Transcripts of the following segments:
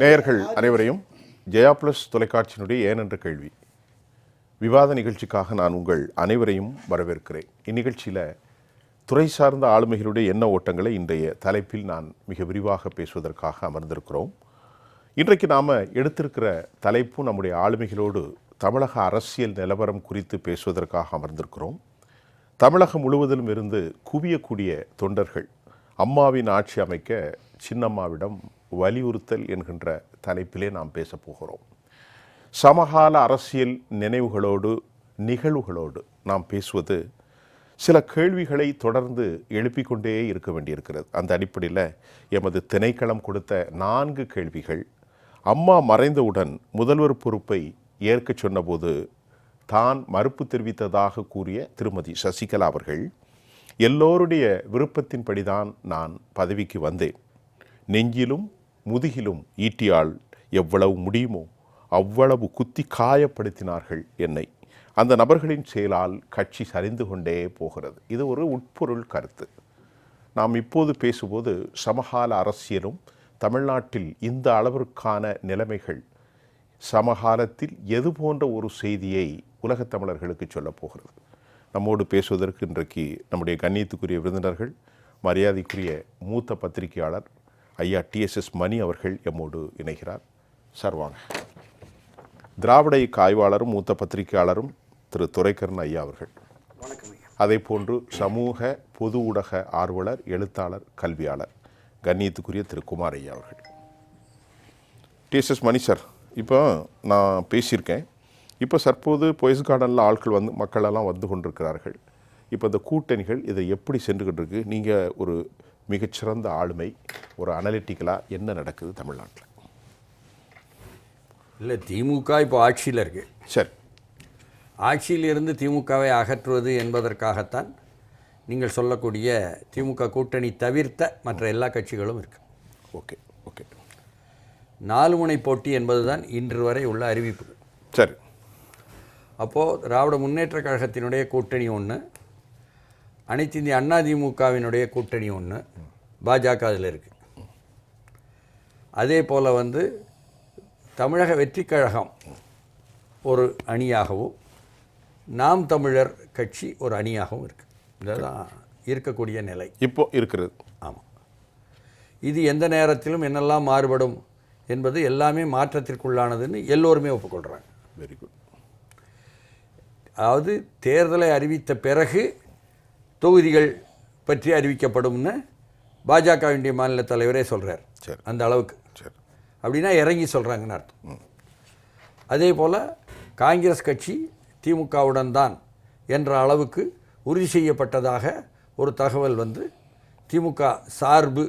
நேயர்கள் அனைவரையும் ஜெயா பிளஸ் தொலைக்காட்சியினுடைய ஏனென்ற கேள்வி விவாத நிகழ்ச்சிக்காக நான் உங்கள் அனைவரையும் வரவேற்கிறேன். இந்நிகழ்ச்சியில் துறை சார்ந்த ஆளுமைகளுடைய எண்ண ஓட்டங்களை இன்றைய தலைப்பில் நான் மிக விரிவாக பேசுவதற்காக அமர்ந்திருக்கிறோம். இன்றைக்கு நாம் எடுத்திருக்கிற தலைப்பு நம்முடைய ஆளுமைகளோடு தமிழக அரசியல் நிலவரம் குறித்து பேசுவதற்காக அமர்ந்திருக்கிறோம். தமிழகம் முழுவதிலும் இருந்து குவியக்கூடிய தொண்டர்கள் அம்மாவின் ஆட்சி அமைக்க சின்னம்மாவிடம் வலியுறுத்தல் என்கின்ற தலைப்பிலே நாம் பேசப் போகிறோம். சமகால அரசியல் நினைவுகளோடு நிகழ்வுகளோடு நாம் பேசுவது சில கேள்விகளை தொடர்ந்து எழுப்பிக் கொண்டே இருக்க வேண்டியிருக்கிறது. அந்த அடிப்படையில் எமது திணைக்களம் கொடுத்த 4 கேள்விகள். அம்மா மறைந்தவுடன் முதல்வர் பொறுப்பை ஏற்க சொன்னபோது தான் மறுப்பு தெரிவித்ததாக கூறிய திருமதி சசிகலா அவர்கள், எல்லோருடைய விருப்பத்தின்படிதான் நான் பதவிக்கு வந்தேன். நெஞ்சிலும் முதுகிலும் ஈட்டியால் எவ்வளவு முடியுமோ அவ்வளவு குத்தி காயப்படுத்தினார்கள் என்னை. அந்த நபர்களின் செயலால் கட்சி சரிந்து கொண்டே போகிறது. இது ஒரு உட்பொருள் கருத்து. நாம் இப்போது பேசும்போது சமகால அரசியலும் தமிழ்நாட்டில் இந்த அளவிற்கான நிலைமைகள் சமகாலத்தில் எது போன்ற ஒரு செய்தியை உலகத் தமிழர்களுக்கு சொல்லப் போகிறது. நம்மோடு பேசுவதற்கு இன்றைக்கு நம்முடைய கண்ணியத்துக்குரிய விருந்தினர்கள், மரியாதைக்குரிய மூத்த பத்திரிகையாளர் ஐயா டிஎஸ்எஸ் மணி அவர்கள் எம்மோடு இணைகிறார். சார் வாங்க. திராவிட இயக்க ஆய்வாளரும் மூத்த பத்திரிகையாளரும் திரு துரைக்கண்ணன் ஐயா அவர்கள். வணக்கம் ஐயா. அதே போன்று சமூக பொது ஊடக ஆர்வலர், எழுத்தாளர், கல்வியாளர் கண்ணியத்துக்குரிய திரு குமார் ஐயா அவர்கள். டிஎஸ்எஸ் மணி சார், இப்போ நான் பேசியிருக்கேன். இப்போ சற்போது பொய்ஸ் கார்டனில் ஆட்கள் மக்களெல்லாம் வந்து கொண்டிருக்கிறார்கள். இப்போ இந்த கூட்டணிகள் இதை எப்படி சென்றுக்கிட்டு இருக்கு? நீங்கள் ஒரு மிகச்சிறந்த ஆளுமை, ஒரு அனலிட்டிக்கலாக என்ன நடக்குது தமிழ்நாட்டில்? இல்லை, திமுக இப்போ ஆட்சியில் இருக்கு. சரி, ஆட்சியிலிருந்து திமுகவை அகற்றுவது என்பதற்காகத்தான் நீங்கள் சொல்லக்கூடிய திமுக கூட்டணி தவிர்த்த மற்ற எல்லா கட்சிகளும் இருக்கு. Okay okay. 4 முனை போட்டி என்பது தான் இன்று வரை உள்ள அறிவிப்பு. சரி. அப்போது திராவிட முன்னேற்ற கழகத்தினுடைய கூட்டணி ஒன்று, அனைத்து இந்திய அண்ணா திமுகவினுடைய கூட்டணி ஒன்று, பாஜக அதில் இருக்குது. அதே போல் தமிழக வெற்றி கழகம் ஒரு அணியாகவும் நாம் தமிழர் கட்சி ஒரு அணியாகவும் இருக்குது. இதுதான் இருக்கக்கூடிய நிலை இப்போ இருக்கிறது. ஆமாம். இது எந்த நேரத்திலும் என்னெல்லாம் மாறுபடும் என்பது எல்லாமே மாற்றத்திற்குள்ளானதுன்னு எல்லோருமே ஒப்புக்கொள்கிறாங்க. Very good. அதாவது தேர்தலை அறிவித்த பிறகு தொகுதிகள் பற்றி அறிவிக்கப்படும்னு பாஜகவினுடைய மாநில தலைவரே சொல்கிறார். சரி. அந்த அளவுக்கு. சரி. அப்படின்னா இறங்கி சொல்கிறாங்கன்னு அர்த்தம். அதே போல் காங்கிரஸ் கட்சி திமுகவுடன் தான் என்ற அளவுக்கு உறுதி செய்யப்பட்டதாக ஒரு தகவல் திமுக சார்பு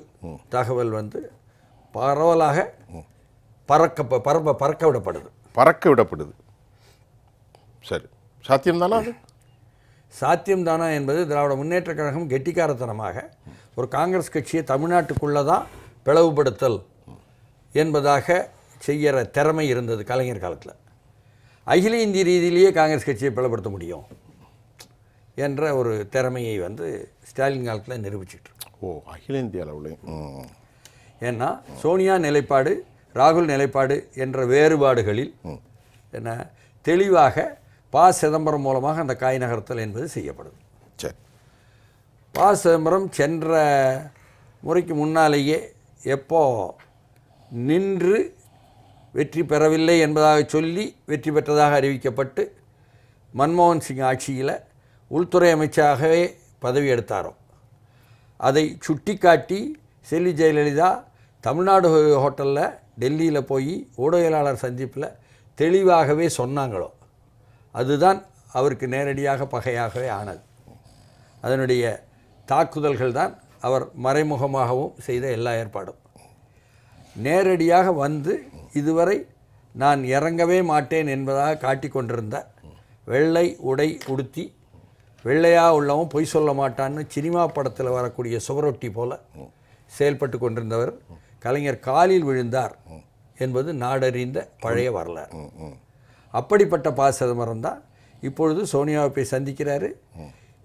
தகவல் பரவலாக பறக்க விடப்படுது. சரி, சாத்தியம்தானா? அது சாத்தியம்தானா என்பது திராவிட முன்னேற்ற கழகம் கெட்டிக்காரத்தனமாக ஒரு காங்கிரஸ் கட்சியை தமிழ்நாட்டுக்குள்ளே தான் பிளவுபடுத்தல் என்பதாக செய்கிற திறமை இருந்தது கலைஞர் காலத்தில். அகில இந்திய ரீதியிலேயே காங்கிரஸ் கட்சியை பிளவுபடுத்த முடியும் என்ற ஒரு திறமையை ஸ்டாலின் காலத்தில் நிரூபிச்சிட்டு. ஓ, அகில இந்திய அளவில். ஏன்னா சோனியா நிலைப்பாடு, ராகுல் நிலைப்பாடு என்ற வேறுபாடுகளில் என்ன தெளிவாக சிதம்பரம் மூலமாக அந்த காய் நகர்த்தல் என்பது செய்யப்படுது. சரி. சிதம்பரம் சென்ற முறைக்கு முன்னாலேயே எப்போ நின்று வெற்றி பெறவில்லை என்பதாக சொல்லி வெற்றி பெற்றதாக அறிவிக்கப்பட்டு மன்மோகன் சிங் ஆட்சியில் உள்துறை அமைச்சராகவே பதவி எடுத்தாரோ அதை சுட்டி காட்டி செல்வி ஜெயலலிதா தமிழ்நாடு ஹோட்டலில் டெல்லியில் போய் ஊடகவியலாளர் சந்திப்பில் தெளிவாகவே சொன்னாங்களோ அதுதான் அவருக்கு நேரடியாக பகையாகவே ஆனது. அதனுடைய தாக்குதல்கள் தான் அவர் மறைமுகமாகவும் செய்த எல்லா ஏற்பாடும். நேரடியாக இதுவரை நான் இறங்கவே மாட்டேன் என்பதாக காட்டிக்கொண்டிருந்த வெள்ளை உடை உடுத்தி வெள்ளையாக உள்ளவன் பொய் சொல்ல மாட்டான்னு சினிமா படத்தில் வரக்கூடிய சுவரொட்டி போல செயல்பட்டு கொண்டிருந்தவர் கலைஞர் காலில் விழுந்தார் என்பது நாடறிந்த பழைய வரலாறு. அப்படிப்பட்ட சிதம்பரம் தான் இப்பொழுது சோனியாவை போய் சந்திக்கிறாரு.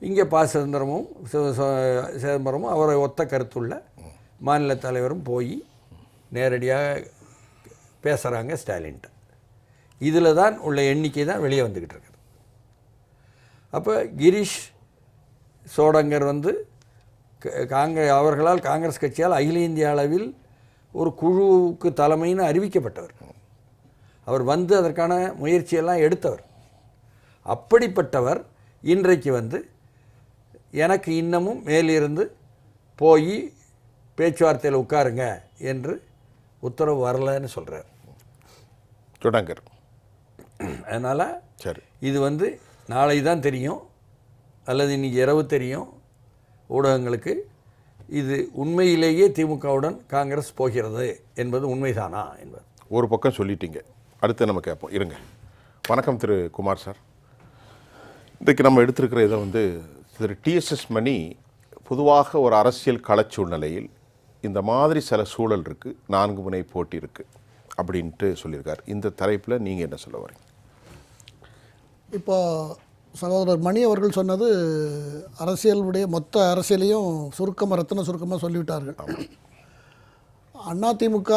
இங்கே சிதம்பரமும் அவரை ஒத்த கருத்துள்ள மாநில தலைவரும் போய் நேரடியாக பேசுகிறாங்க ஸ்டாலின்ட்ட. இதில் தான் உள்ள எண்ணிக்கை தான் வெளியே வந்துக்கிட்டு இருக்குது. அப்போ கிரீஷ் சோடங்கர் வந்து அவர்களால் காங்கிரஸ் கட்சியால் அகில இந்திய அளவில் ஒரு குழுவுக்கு தலைமைன்னு அறிவிக்கப்பட்டவர். அவர் வந்து அதற்கான முயற்சியெல்லாம் எடுத்தவர். அப்படிப்பட்டவர் இன்றைக்கு வந்து எனக்கு இன்னமும் மேலிருந்து போய் பேச்சுவார்த்தையில் உட்காருங்க என்று உத்தரவு வரலன்னு சொல்கிறார் சோடங்கர். அதனால் சரி, இது வந்து நாளை தான் தெரியும் அல்லது இன்றைக்கி இரவு தெரியும் ஊடகங்களுக்கு. இது உண்மையிலேயே திமுகவுடன் காங்கிரஸ் போகிறது என்பது உண்மைதானா என்பது ஒரு பக்கம் சொல்லிட்டீங்க. அடுத்து நம்ம கேட்போம். இருங்க. வணக்கம் திரு குமார் சார். இன்றைக்கு நம்ம எடுத்திருக்கிற இதை வந்து திரு டிஎஸ்எஸ் மணி பொதுவாக ஒரு அரசியல் களச்சூழ்நிலையில் இந்த மாதிரி சில சூழல் இருக்குது, 4 முனை போட்டி இருக்குது அப்படின்ட்டு சொல்லியிருக்கார். இந்த தலைப்பில் நீங்கள் என்ன சொல்ல வரீங்க? இப்போ சகோதரர் மணி அவர்கள் சொன்னது அரசியலுடைய மொத்த அரசியலையும் ரத்தின சுருக்கமாக சொல்லிவிட்டார்கள். அதிமுக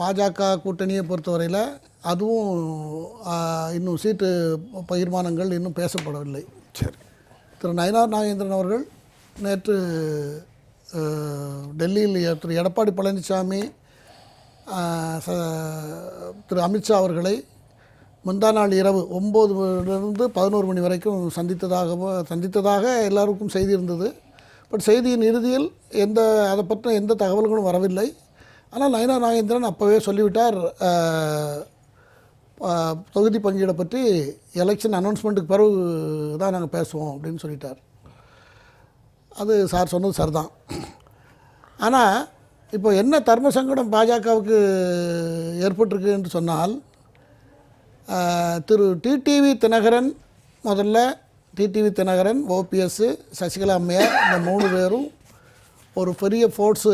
பாஜக கூட்டணியை பொறுத்தவரையில் அதுவும் இன்னும் சீட்டு பகிர்மானங்கள் இன்னும் பேசப்படவில்லை. சரி. திரு நயினார் நாகேந்திரன் அவர்கள் நேற்று டெல்லியில் திரு எடப்பாடி பழனிசாமி திரு அமித்ஷா அவர்களை முந்தா நாள் இரவு 9 to 11 மணி வரைக்கும் சந்தித்ததாக எல்லாருக்கும் செய்தி இருந்தது. பட் செய்தியின் இறுதியில் அதை பற்றின எந்த தகவல்களும் வரவில்லை. ஆனால் நயினார் நாகேந்திரன் அப்போவே சொல்லிவிட்டார், தொகுதி பங்கீடை பற்றி எலெக்ஷன் அனௌன்ஸ்மெண்ட்டுக்கு பிறகு தான் நாங்கள் பேசுவோம் அப்படின்னு சொல்லிட்டார். அது சார் சொன்னது சரிதான். ஆனால் இப்போ என்ன தர்ம சங்கடம் பாஜகவுக்கு ஏற்பட்டிருக்கு என்று சொன்னால், திரு டிடிவி தினகரன், முதல்ல டிடிவி தினகரன், ஓபிஎஸ், சசிகலா அம்மையார், இந்த 3 பேரும் ஒரு பெரிய ஃபோர்ஸு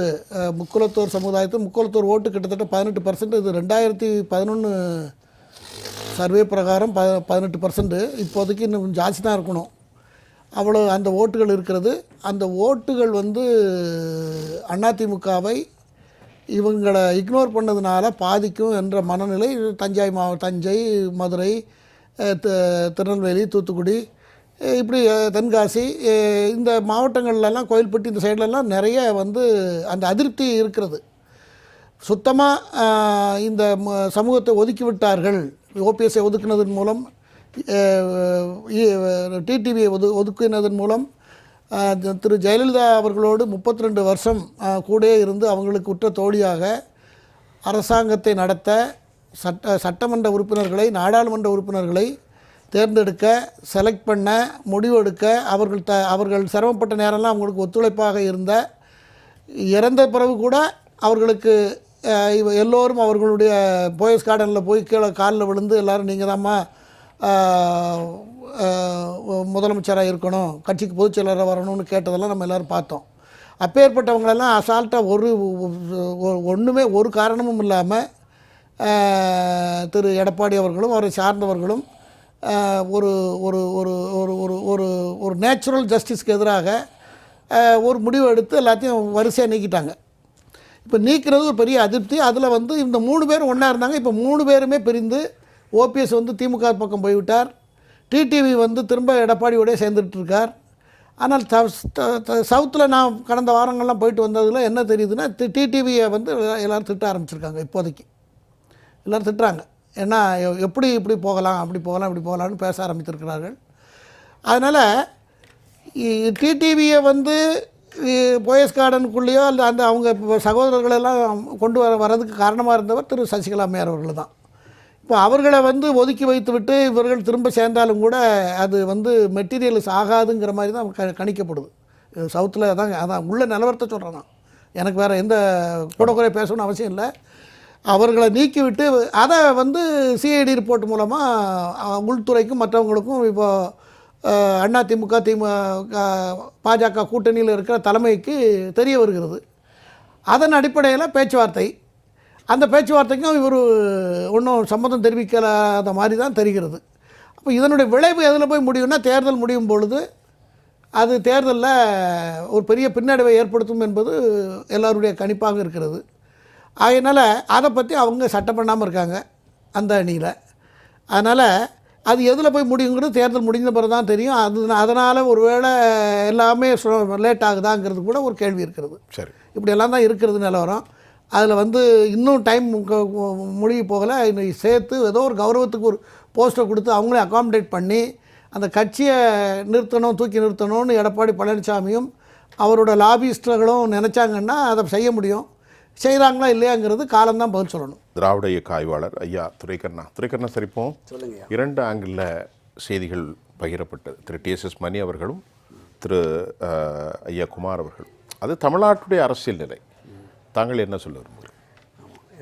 முக்குலத்தோர் சமுதாயத்தில் முக்குலத்தோர் ஓட்டு கிட்டத்தட்ட 18%. இது 2011 சர்வே பிரகாரம் 18%. இப்போதைக்கு இன்னும் ஜாஸ்தி தான் இருக்கணும். அவ்வளோ அந்த ஓட்டுகள் இருக்கிறது. அந்த ஓட்டுகள் வந்து அதிமுகவை இவங்களை இக்னோர் பண்ணதுனால பாதிக்கும் என்ற மனநிலை தஞ்சை, மதுரை, திருநெல்வேலி, தூத்துக்குடி, இப்படி தென்காசி, இந்த மாவட்டங்கள்லாம், கோயில்பட்டி, இந்த சைட்லலாம் நிறைய வந்து அந்த அதிருப்தி இருக்கிறது. சுத்தமாக இந்த சமூகத்தை ஒதுக்கி விட்டார்கள். ஓபிஎஸ்ஐ ஒதுக்கினதன் மூலம், டிடிவியை ஒதுக்கினதன் மூலம் திரு ஜெயலலிதா அவர்களோடு 32 வருஷம் கூட இருந்து அவங்களுக்கு உற்ற தோழியாக அரசாங்கத்தை நடத்த சட்டமன்ற உறுப்பினர்களை, நாடாளுமன்ற உறுப்பினர்களை தேர்ந்தெடுக்க, செலக்ட் பண்ண, முடிவெடுக்க அவர்கள் சிரமப்பட்ட நேரம்லாம் அவங்களுக்கு ஒத்துழைப்பாக இருந்த, இறந்த பிறகு கூட அவர்களுக்கு எல்லோரும் அவர்களுடைய போயஸ் கார்டனில் போய் கீழே காலில் விழுந்து எல்லோரும் நீங்கள் தாம்மா முதலமைச்சராக இருக்கணும், கட்சிக்கு பொதுச் செயலராக வரணும்னு கேட்டதெல்லாம் நம்ம எல்லோரும் பார்த்தோம். அப்பேற்பட்டவங்களெல்லாம் அசால்ட்டாக ஒன்றுமே ஒரு காரணமும் இல்லாமல் திரு எடப்பாடி அவர்களும் அவரை சார்ந்தவர்களும் ஒரு ஒரு ஒரு ஒரு ஒரு ஒரு நேச்சுரல் ஜஸ்டிஸ்க்கு எதிராக ஒரு முடிவு எடுத்து எல்லாத்தையும் வரிசையாக நீக்கிட்டாங்க. இப்போ நீக்கிறது ஒரு பெரிய அதிருப்தி. அதில் வந்து இந்த 3 பேரும் ஒன்றா இருந்தாங்க. இப்போ 3 பேருமே பிரிந்து ஓபிஎஸ் வந்து திமுக பக்கம் போய்விட்டார். டிடிவி வந்து திரும்ப எடப்பாடியோடய சேர்ந்துட்டுருக்கார். ஆனால் சவுத்தில் நான் கடந்த வாரங்கள்லாம் போயிட்டு வந்ததில் என்ன தெரியுதுன்னா, டிடிவியை வந்து எல்லோரும் திட்ட ஆரம்பிச்சிருக்காங்க. இப்போதைக்கு எல்லோரும் திட்டுறாங்க. ஏன்னா எப்படி இப்படி போகலாம், அப்படி போகலாம், இப்படி போகலான்னு பேச ஆரம்பித்திருக்கிறார்கள். அதனால் டிடிவியை வந்து போயஸ் கார்டனுக்குள்ளேயோ அல்ல அந்த அவங்க சகோதரர்களெல்லாம் கொண்டு வரதுக்கு காரணமாக இருந்தவர் திரு சசிகலா அம்மையார் அவர்கள் தான். இப்போ அவர்களை வந்து ஒதுக்கி வைத்து விட்டு இவர்கள் திரும்ப சேர்ந்தாலும் கூட அது வந்து மெட்டீரியல்ஸ் ஆகாதுங்கிற மாதிரி தான் கணிக்கப்படுது. சவுத்தில் அதான் உள்ள நிலவரத்தை சொல்கிறேன் நான். எனக்கு வேறு எந்த கூட குறை பேசணும்னு அவசியம் இல்லை. அவர்களை நீக்கிவிட்டு அதை வந்து சிஐடி ரிப்போர்ட் மூலமாக உள்துறைக்கும் மற்றவங்களுக்கும் இப்போது அதிமுக, பாஜக கூட்டணியில் இருக்கிற தலைமைக்கு தெரிய வருகிறது. அதன் அடிப்படையில் பேச்சுவார்த்தை, அந்த பேச்சுவார்த்தைக்கும் இவர் ஒன்றும் சம்மதம் தெரிவிக்காத மாதிரி தான் தெரிகிறது. அப்போ இதனுடைய விளைவு எதில் போய் முடியும்னா, தேர்தல் முடியும் பொழுது அது தேர்தலில் ஒரு பெரிய பின்னடைவை ஏற்படுத்தும் என்பது எல்லாருடைய கணிப்பாக இருக்கிறது. அதனால் அதை பற்றி அவங்க சட்டம் பண்ணாமல் இருக்காங்க அந்த அணியில். அதனால் அது எதில் போய் முடியுங்கிறது தேர்தல் முடிந்த பிறகு தான் தெரியும். அதனால் ஒருவேளை எல்லாமே லேட் ஆகுதாங்கிறது கூட ஒரு கேள்வி இருக்கிறது. சரி, இப்படியெல்லாம் தான் இருக்கிறது நிலவரம். அதில் வந்து இன்னும் டைம் முடிய போகலை. இன்னும் சேர்த்து ஏதோ ஒரு கௌரவத்துக்கு ஒரு போஸ்ட்டை கொடுத்து அவங்களே அகாமடேட் பண்ணி அந்த கட்சியை தூக்கி நிறுத்தணும்னு எடப்பாடி பழனிசாமியும் அவரோட லாபிஸ்டர்களும் நினச்சாங்கன்னா அதை செய்ய முடியும். செய்கிறாங்களா இல்லையாங்கிறது காலம்தான் பதில் சொல்லணும். திராவிட இயக்க ஆய்வாளர் ஐயா துரைக்கண்ணா சரிப்போம். சொல்லுங்க. 2 ஆங்கிளில் செய்திகள் பகிரப்பட்டது. திரு டிஎஸ்எஸ் மணி அவர்களும் திரு ஐயா குமார் அவர்களும். அது தமிழ்நாட்டுடைய அரசியல் நிலை. தாங்கள் என்ன சொல்ல விரும்புகிறீர்கள்?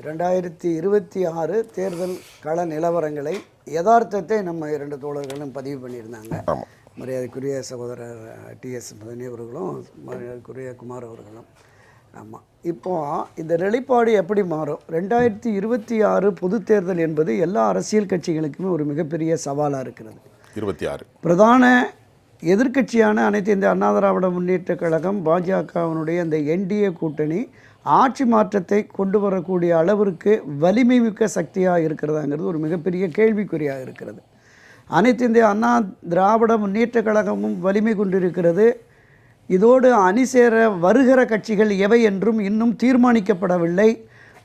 2026 தேர்தல் கள நிலவரங்களை யதார்த்தத்தை நம்ம 2 தோழர்களும் பதிவு பண்ணியிருந்தாங்க. ஆமாம். மரியாதைக்குரிய சகோதரர் டிஎஸ் மதனி அவர்களும் மரியாதைக்குரிய குமார் அவர்களும். ஆமாம். இப்போது இந்த நிலைப்பாடு எப்படி மாறும்? 2026 பொது தேர்தல் என்பது எல்லா அரசியல் கட்சிகளுக்குமே ஒரு மிகப்பெரிய சவாலாக இருக்கிறது. 26 பிரதான எதிர்க்கட்சியான அனைத்து இந்திய அண்ணா திராவிட முன்னேற்றக் கழகம் பாஜகவினுடைய இந்த என்டிஏ கூட்டணி ஆட்சி மாற்றத்தை கொண்டு வரக்கூடிய அளவிற்கு வலிமை மிக்க சக்தியாக இருக்கிறதாங்கிறது ஒரு மிகப்பெரிய கேள்விக்குறியாக இருக்கிறது. அனைத்து இந்திய அண்ணா திராவிட முன்னேற்றக் கழகமும் வலிமை கொண்டிருக்கிறது. இதோடு அணி சேர வருகிற கட்சிகள் எவை என்றும் இன்னும் தீர்மானிக்கப்படவில்லை.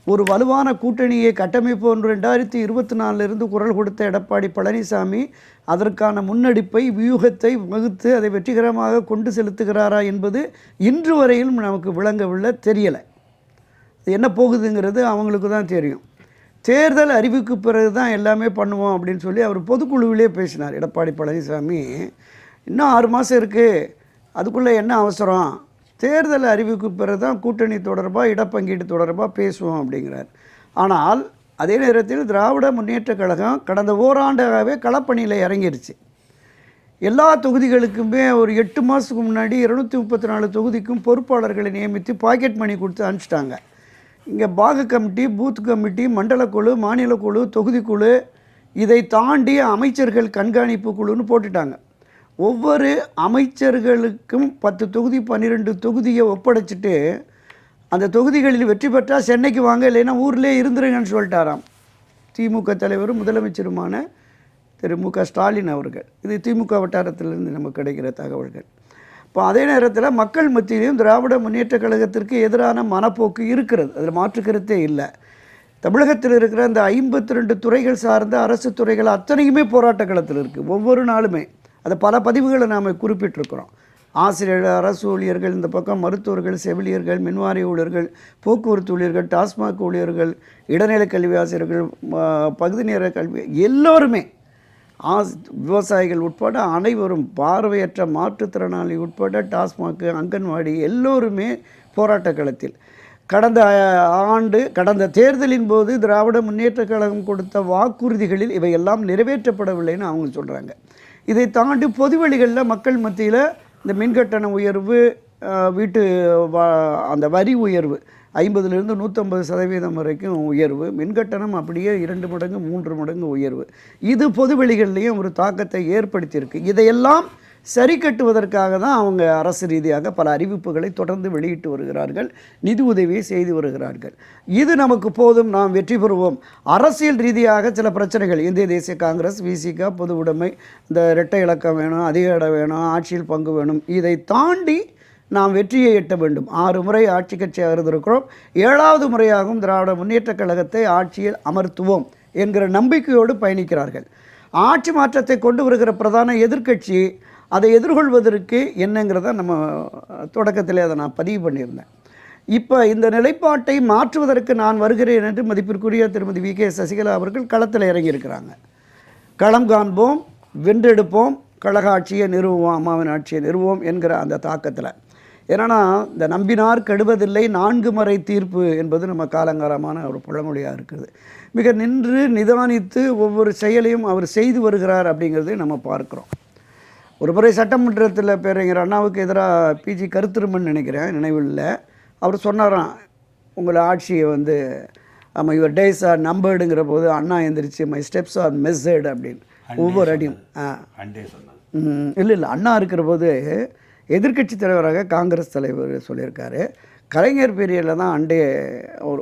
ஒரு வலுவான கூட்டணியை கட்டமைப்பு 2024 குரல் கொடுத்த எடப்பாடி பழனிசாமி அதற்கான முன்னெடுப்பை வியூகத்தை வகுத்து அதை வெற்றிகரமாக கொண்டு செலுத்துகிறாரா என்பது இன்று வரையிலும் நமக்கு விளங்கவில்லை, தெரியலை. அது என்ன போகுதுங்கிறது அவங்களுக்கு தான் தெரியும். தேர்தல் அறிவிக்கு பிறகு தான் எல்லாமே பண்ணுவோம் அப்படின்னு சொல்லி அவர் பொதுக்குழுவிலே பேசினார். எடப்பாடி பழனிசாமி இன்னும் 6 மாதம் இருக்குது, அதுக்குள்ளே என்ன அவசரம், தேர்தல் அறிவிக்கு பிறகு தான் கூட்டணி தொடர்பாக இடப்பங்கீடு தொடர்பாக பேசுவோம் அப்படிங்கிறார். ஆனால் அதே நேரத்தில் திராவிட முன்னேற்றக் கழகம் கடந்த ஓராண்டாகவே களப்பணியில் இறங்கிருச்சு. எல்லா தொகுதிகளுக்குமே ஒரு 8 மாதத்துக்கு முன்னாடி 234 தொகுதிக்கும் பொறுப்பாளர்களை நியமித்து பாக்கெட் மணி கொடுத்து அனுப்பிச்சிட்டாங்க. இங்கே பாக கமிட்டி, பூத் கமிட்டி, மண்டல குழு, மாநில குழு, தொகுதிக்குழு, இதை தாண்டி அமைச்சர்கள் கண்காணிப்பு குழுன்னு போட்டுட்டாங்க. ஒவ்வொரு அமைச்சர்களுக்கும் 10 தொகுதி 12 தொகுதியை ஒப்படைச்சிட்டு அந்த தொகுதிகளில் வெற்றி பெற்றால் சென்னைக்கு வாங்க, இல்லைன்னா ஊர்லேயே இருந்துருங்கன்னு சொல்லிட்டாராம் திமுக தலைவரும் முதலமைச்சருமான திரு மு.க. ஸ்டாலின் அவர்கள். இது திமுக வட்டாரத்திலிருந்து நமக்கு கிடைக்கிற தகவல்கள். இப்போ அதே நேரத்தில் மக்கள் மத்தியிலையும் திராவிட முன்னேற்றக் கழகத்திற்கு எதிரான மனப்போக்கு இருக்கிறது, அதில் மாற்றுக்கருத்தே இல்லை. தமிழகத்தில் இருக்கிற இந்த 52 துறைகள் சார்ந்த அரசு துறைகள் அத்தனையுமே போராட்ட களத்தில் இருக்குது ஒவ்வொரு நாளுமே. அது பல பதிவுகளை நாம் குறிப்பிட்டிருக்கிறோம். ஆசிரியர்கள், அரசு ஊழியர்கள், இந்த பக்கம் மருத்துவர்கள், செவிலியர்கள், மின்வாரிய ஊழியர்கள், போக்குவரத்து ஊழியர்கள், டாஸ்மாக் ஊழியர்கள், இடைநிலை கல்வி ஆசிரியர்கள், பகுதி நேர கல்வி, எல்லோருமே, விவசாயிகள் உட்பட அனைவரும், பார்வையற்ற மாற்றுத்திறனாளி உட்பட டாஸ்மாக், அங்கன்வாடி, எல்லோருமே போராட்ட களத்தில். கடந்த தேர்தலின் போது திராவிட முன்னேற்றக் கழகம் கொடுத்த வாக்குறுதிகளில் இவையெல்லாம் நிறைவேற்றப்படவில்லைன்னு அவங்க சொல்கிறாங்க. இதை தாண்டி பொதுவெளிகளில் மக்கள் மத்தியில் இந்த மின்கட்டண உயர்வு, அந்த வரி உயர்வு 50லிருந்து 150% வரைக்கும் உயர்வு, மின்கட்டணம் அப்படியே 2 மடங்கு 3 மடங்கு உயர்வு, இது பொதுவெளிகள்லேயும் ஒரு தாக்கத்தை ஏற்படுத்தியிருக்கு. இதையெல்லாம் சரி கட்டுவதற்காக தான் அவங்க அரசு ரீதியாக பல அறிவிப்புகளை தொடர்ந்து வெளியிட்டு வருகிறார்கள், நிதி உதவியை செய்து வருகிறார்கள். இது நமக்கு போதும், நாம் வெற்றி பெறுவோம். அரசியல் ரீதியாக சில பிரச்சனைகள், இந்திய தேசிய காங்கிரஸ், விசிகா, பொது உடைமை, இந்த இரட்டை இலக்கம் வேணும், அதிக இடம் வேணும், ஆட்சியில் பங்கு வேணும், இதை தாண்டி நாம் வெற்றியை எட்ட வேண்டும். 6 முறை ஆட்சி கட்சியாக இருந்திருக்கிறோம், 7வது முறையாகவும் திராவிட முன்னேற்றக் கழகத்தை ஆட்சியில் அமர்த்துவோம் என்கிற நம்பிக்கையோடு பயணிக்கிறார்கள். ஆட்சி மாற்றத்தை கொண்டு வருகிற பிரதான எதிர்க்கட்சி அதை எதிர்கொள்வதற்கு என்னங்கிறத நம்ம தொடக்கத்தில் அதை நான் பதிவு பண்ணியிருந்தேன். இப்போ இந்த நிலைப்பாட்டை மாற்றுவதற்கு நான் வருகிறேன் என்று மதிப்பிற்குரிய திருமதி வி.கே. சசிகலா அவர்கள் களத்தில் இறங்கியிருக்கிறாங்க. களம் காண்போம், வென்றெடுப்போம், கழக ஆட்சியை நிறுவுவோம், அம்மாவின் ஆட்சியை நிறுவோம் என்கிற அந்த தாக்கத்தில். ஏன்னா இந்த நம்பினார் கெடுவதில்லை 4 முறை தீர்ப்பு என்பது நம்ம காலங்காலமான ஒரு பழமொழியாக இருக்குது. மிக நின்று நிதானித்து ஒவ்வொரு செயலையும் அவர் செய்து வருகிறார் அப்படிங்கிறதை நம்ம பார்க்குறோம். ஒரு முறை சட்டமன்றத்தில் பேரறிஞர் அண்ணாவுக்கு எதிராக பிஜி கருத்திருமன் நினைக்கிறேன், நினைவில், அவர் சொன்னாராம், உங்களை ஆட்சியை ஆமாம் யுவர் டேஸ் ஆர் நம்பர்டுங்கிற போது அண்ணா எந்திரிச்சு மை ஸ்டெப்ஸ் ஆர் மெஸ்ஸர்டு அப்படின்னு ஒவ்வொரு அடியும். இல்லை அண்ணா இருக்கிற போது எதிர்க்கட்சி தலைவராக காங்கிரஸ் தலைவர் சொல்லியிருக்காரு, கலைஞர் பீரியடில் தான்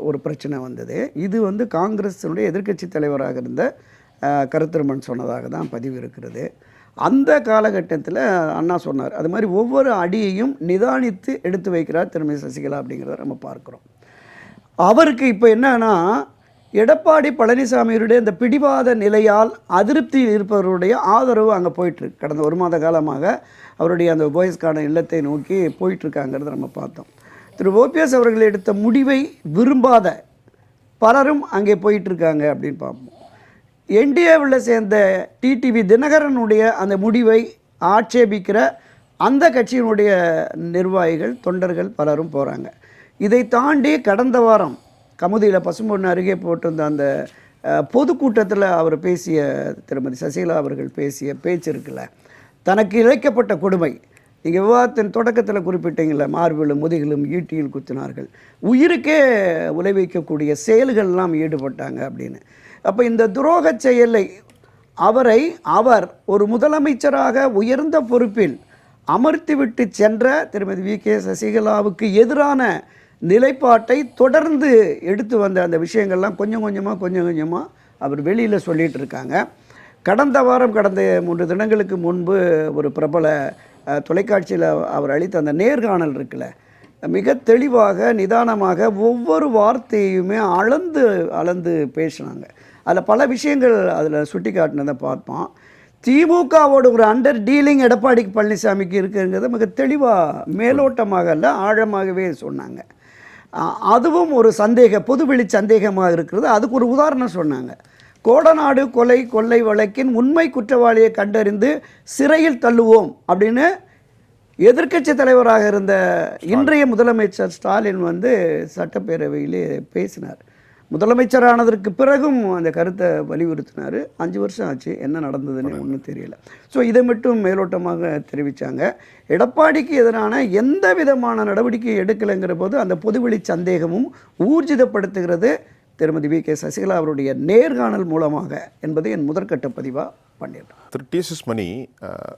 ஒரு பிரச்சனை வந்தது. இது வந்து காங்கிரஸினுடைய எதிர்க்கட்சி தலைவராக இருந்த கருத்திருமன் சொன்னதாக தான் பதிவு இருக்கிறது. அந்த காலகட்டத்தில் அண்ணா சொன்னார், அது மாதிரி ஒவ்வொரு அடியையும் நிதானித்து எடுத்து வைக்கிறார் திருமதி சசிகலா அப்படிங்கிறத நம்ம பார்க்குறோம். அவருக்கு இப்போ என்னன்னா, எடப்பாடி பழனிசாமியுடைய இந்த பிடிவாத நிலையால் அதிருப்தியில் இருப்பவருடைய ஆதரவு அங்கே போயிட்டுருக்கு. கடந்த 1 மாத காலமாக அவருடைய அந்த பாய்ஸ் கார்டன் இல்லத்தை நோக்கி போயிட்டுருக்காங்கிறத நம்ம பார்த்தோம். திரு ஓபிஎஸ் அவர்கள் எடுத்த முடிவை விரும்பாத பலரும் அங்கே போயிட்டுருக்காங்க அப்படின்னு பார்ப்போம். என்டிஏவில் சேர்ந்த டிடிவி தினகரனுடைய அந்த முடிவை ஆட்சேபிக்கிற அந்த கட்சியினுடைய நிர்வாகிகள் தொண்டர்கள் பலரும் போகிறாங்க. இதை தாண்டி கடந்த வாரம் கமுதியில் பசும்பொன்னு அருகே போட்டிருந்த அந்த பொதுக்கூட்டத்தில் அவர் பேசிய திருமதி சசிகலா அவர்கள் பேசிய பேச்சு இருக்குல்ல, தனக்கு இழைக்கப்பட்ட கொடுமை, நீங்கள் விவாதத்தின் தொடக்கத்தில் குறிப்பிட்டீங்கள, மார்பிலும் முதுகிலும் ஈட்டியில் குத்தினார்கள், உயிருக்கே உழைவிக்கக்கூடிய செயல்கள்லாம் ஈடுபட்டாங்க அப்படின்னு. அப்போ இந்த துரோக செயலை அவர் ஒரு முதலமைச்சராக உயர்ந்த பொறுப்பில் அமர்த்திவிட்டு சென்ற திருமதி வி.கே. சசிகலாவுக்கு எதிரான நிலைப்பாட்டை தொடர்ந்து எடுத்து வந்த அந்த விஷயங்கள்லாம் கொஞ்சம் கொஞ்சமாக அவர் வெளியில் சொல்லிகிட்டு இருக்காங்க. கடந்த 3 தினங்களுக்கு முன்பு ஒரு பிரபல தொலைக்காட்சியில் அவர் அளித்த அந்த நேர்காணல் இருக்குல்ல, மிக தெளிவாக நிதானமாக ஒவ்வொரு வார்த்தையுமே அளந்து பேசினாங்க. அதில் பல விஷயங்கள் அதில் சுட்டி காட்டினதை பார்ப்போம். திமுகவோட ஒரு அண்டர் டீலிங் எடப்பாடி பழனிசாமிக்கு இருக்குங்கிறத மிக தெளிவாக மேலோட்டமாக இல்லை ஆழமாகவே சொன்னாங்க. அதுவும் ஒரு பொதுவெளி சந்தேகமாக இருக்கிறது. அதுக்கு ஒரு உதாரணம் சொன்னாங்க. கோடநாடு கொள்ளை வழக்கின் உண்மை குற்றவாளியை கண்டறிந்து சிறையில் தள்ளுவோம் அப்படின்னு எதிர்க்கட்சி தலைவராக இருந்த இன்றைய முதலமைச்சர் ஸ்டாலின் வந்து சட்டப்பேரவையிலே பேசினார். முதலமைச்சரானதற்கு பிறகும் அந்த கருத்தை வலியுறுத்தினார். 5 வருஷம் ஆச்சு, என்ன நடந்ததுன்னு ஒன்றும் தெரியல. ஸோ இதை மட்டும் மேலோட்டமாக தெரிவித்தாங்க. எடப்பாடிக்கு எதிரான எந்த விதமான நடவடிக்கை எடுக்கலைங்கிற போது அந்த பொதுவெளி சந்தேகமும் ஊர்ஜிதப்படுத்துகிறது திருமதி வி.கே. சசிகலா அவருடைய நேர்காணல் மூலமாக என்பதை என் முதற்கட்ட பதிவாக பண்ணிடுறேன். திரு டி.எஸ். மணி,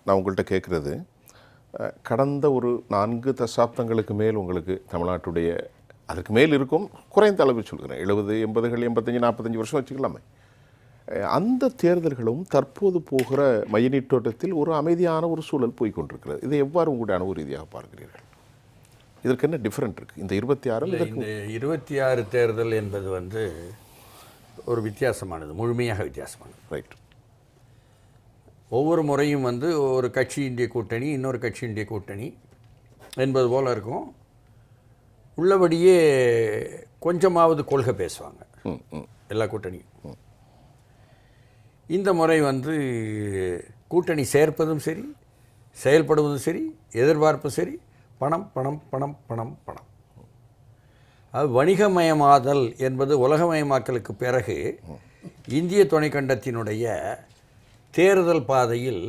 நான் உங்கள்கிட்ட கேட்குறது, கடந்த ஒரு 4 தசாப்தங்களுக்கு மேல் உங்களுக்கு தமிழ்நாட்டுடைய, அதுக்கு மேல் இருக்கும், குறைந்த அளவு சொல்கிறேன், 70, 80, 85, 45 வருஷம் வச்சுக்கலாமே, அந்த தேர்தல்களும் தற்போது போகிற மையநீட்டோட்டத்தில் ஒரு அமைதியான ஒரு சூழல் போய்கொண்டிருக்கிறது. இதை எவ்வாறு உங்களுடைய அனுபவ ரீதியாக பார்க்கிறீர்கள்? இதற்கு என்ன டிஃப்ரெண்ட் இருக்குது இந்த 26? இந்த 26 தேர்தல் என்பது வந்து ஒரு வித்தியாசமானது, முழுமையாக வித்தியாசமானது. ரைட். ஒவ்வொரு முறையும் வந்து ஒரு கட்சியினுடைய கூட்டணி இன்னொரு கட்சியினுடைய கூட்டணி என்பது போல் இருக்கும். உள்ளபடியே கொஞ்சமாவது கொள்கை பேசுவாங்க எல்லா கூட்டணியும். இந்த முறை வந்து கூட்டணி சேர்ப்பதும் சரி, செயல்படுவதும் சரி, எதிர்பார்ப்பும் சரி, பணம் பணம் பணம் பணம் பணம். அது வணிகமயமாதல் என்பது உலகமயமாக்கலுக்கு பிறகு இந்திய துணைக்கண்டத்தினுடைய தேர்தல் பாதையில்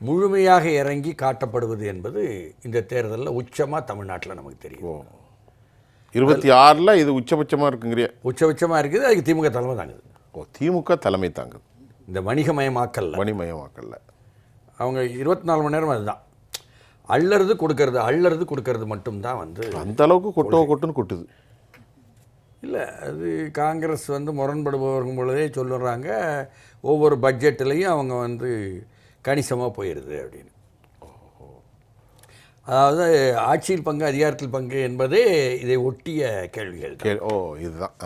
முழுமையாக இறங்கி காட்டப்படுவது என்பது இந்த தேர்தலில் உச்சமாக தமிழ்நாட்டில் நமக்கு தெரியும். 26ல் இது உச்சபட்சமாக இருக்குங்கிறிய? உச்சபட்சமாக இருக்குது. அதுக்கு திமுக தலைமை தாங்குது. திமுக தலைமை தாங்குது இந்த வணிகமயமாக்கல்ல. அவங்க 24 மணி நேரம் அதுதான் அள்ளறது கொடுக்கறது மட்டும்தான் வந்து அந்த அளவுக்கு கொட்டுன்னு கொட்டுது. இல்லை, அது காங்கிரஸ் வந்து முரண்படுபவர்கள் பொழுதே சொல்லுறாங்க, ஒவ்வொரு பட்ஜெட்லேயும் அவங்க வந்து கணிசமாக போயிடுது அப்படின்னு. அதாவது ஆட்சியில் பங்கு அதிகாரத்தில் பங்கு என்பதே இதை ஒட்டிய கேள்விகள். இதுதான்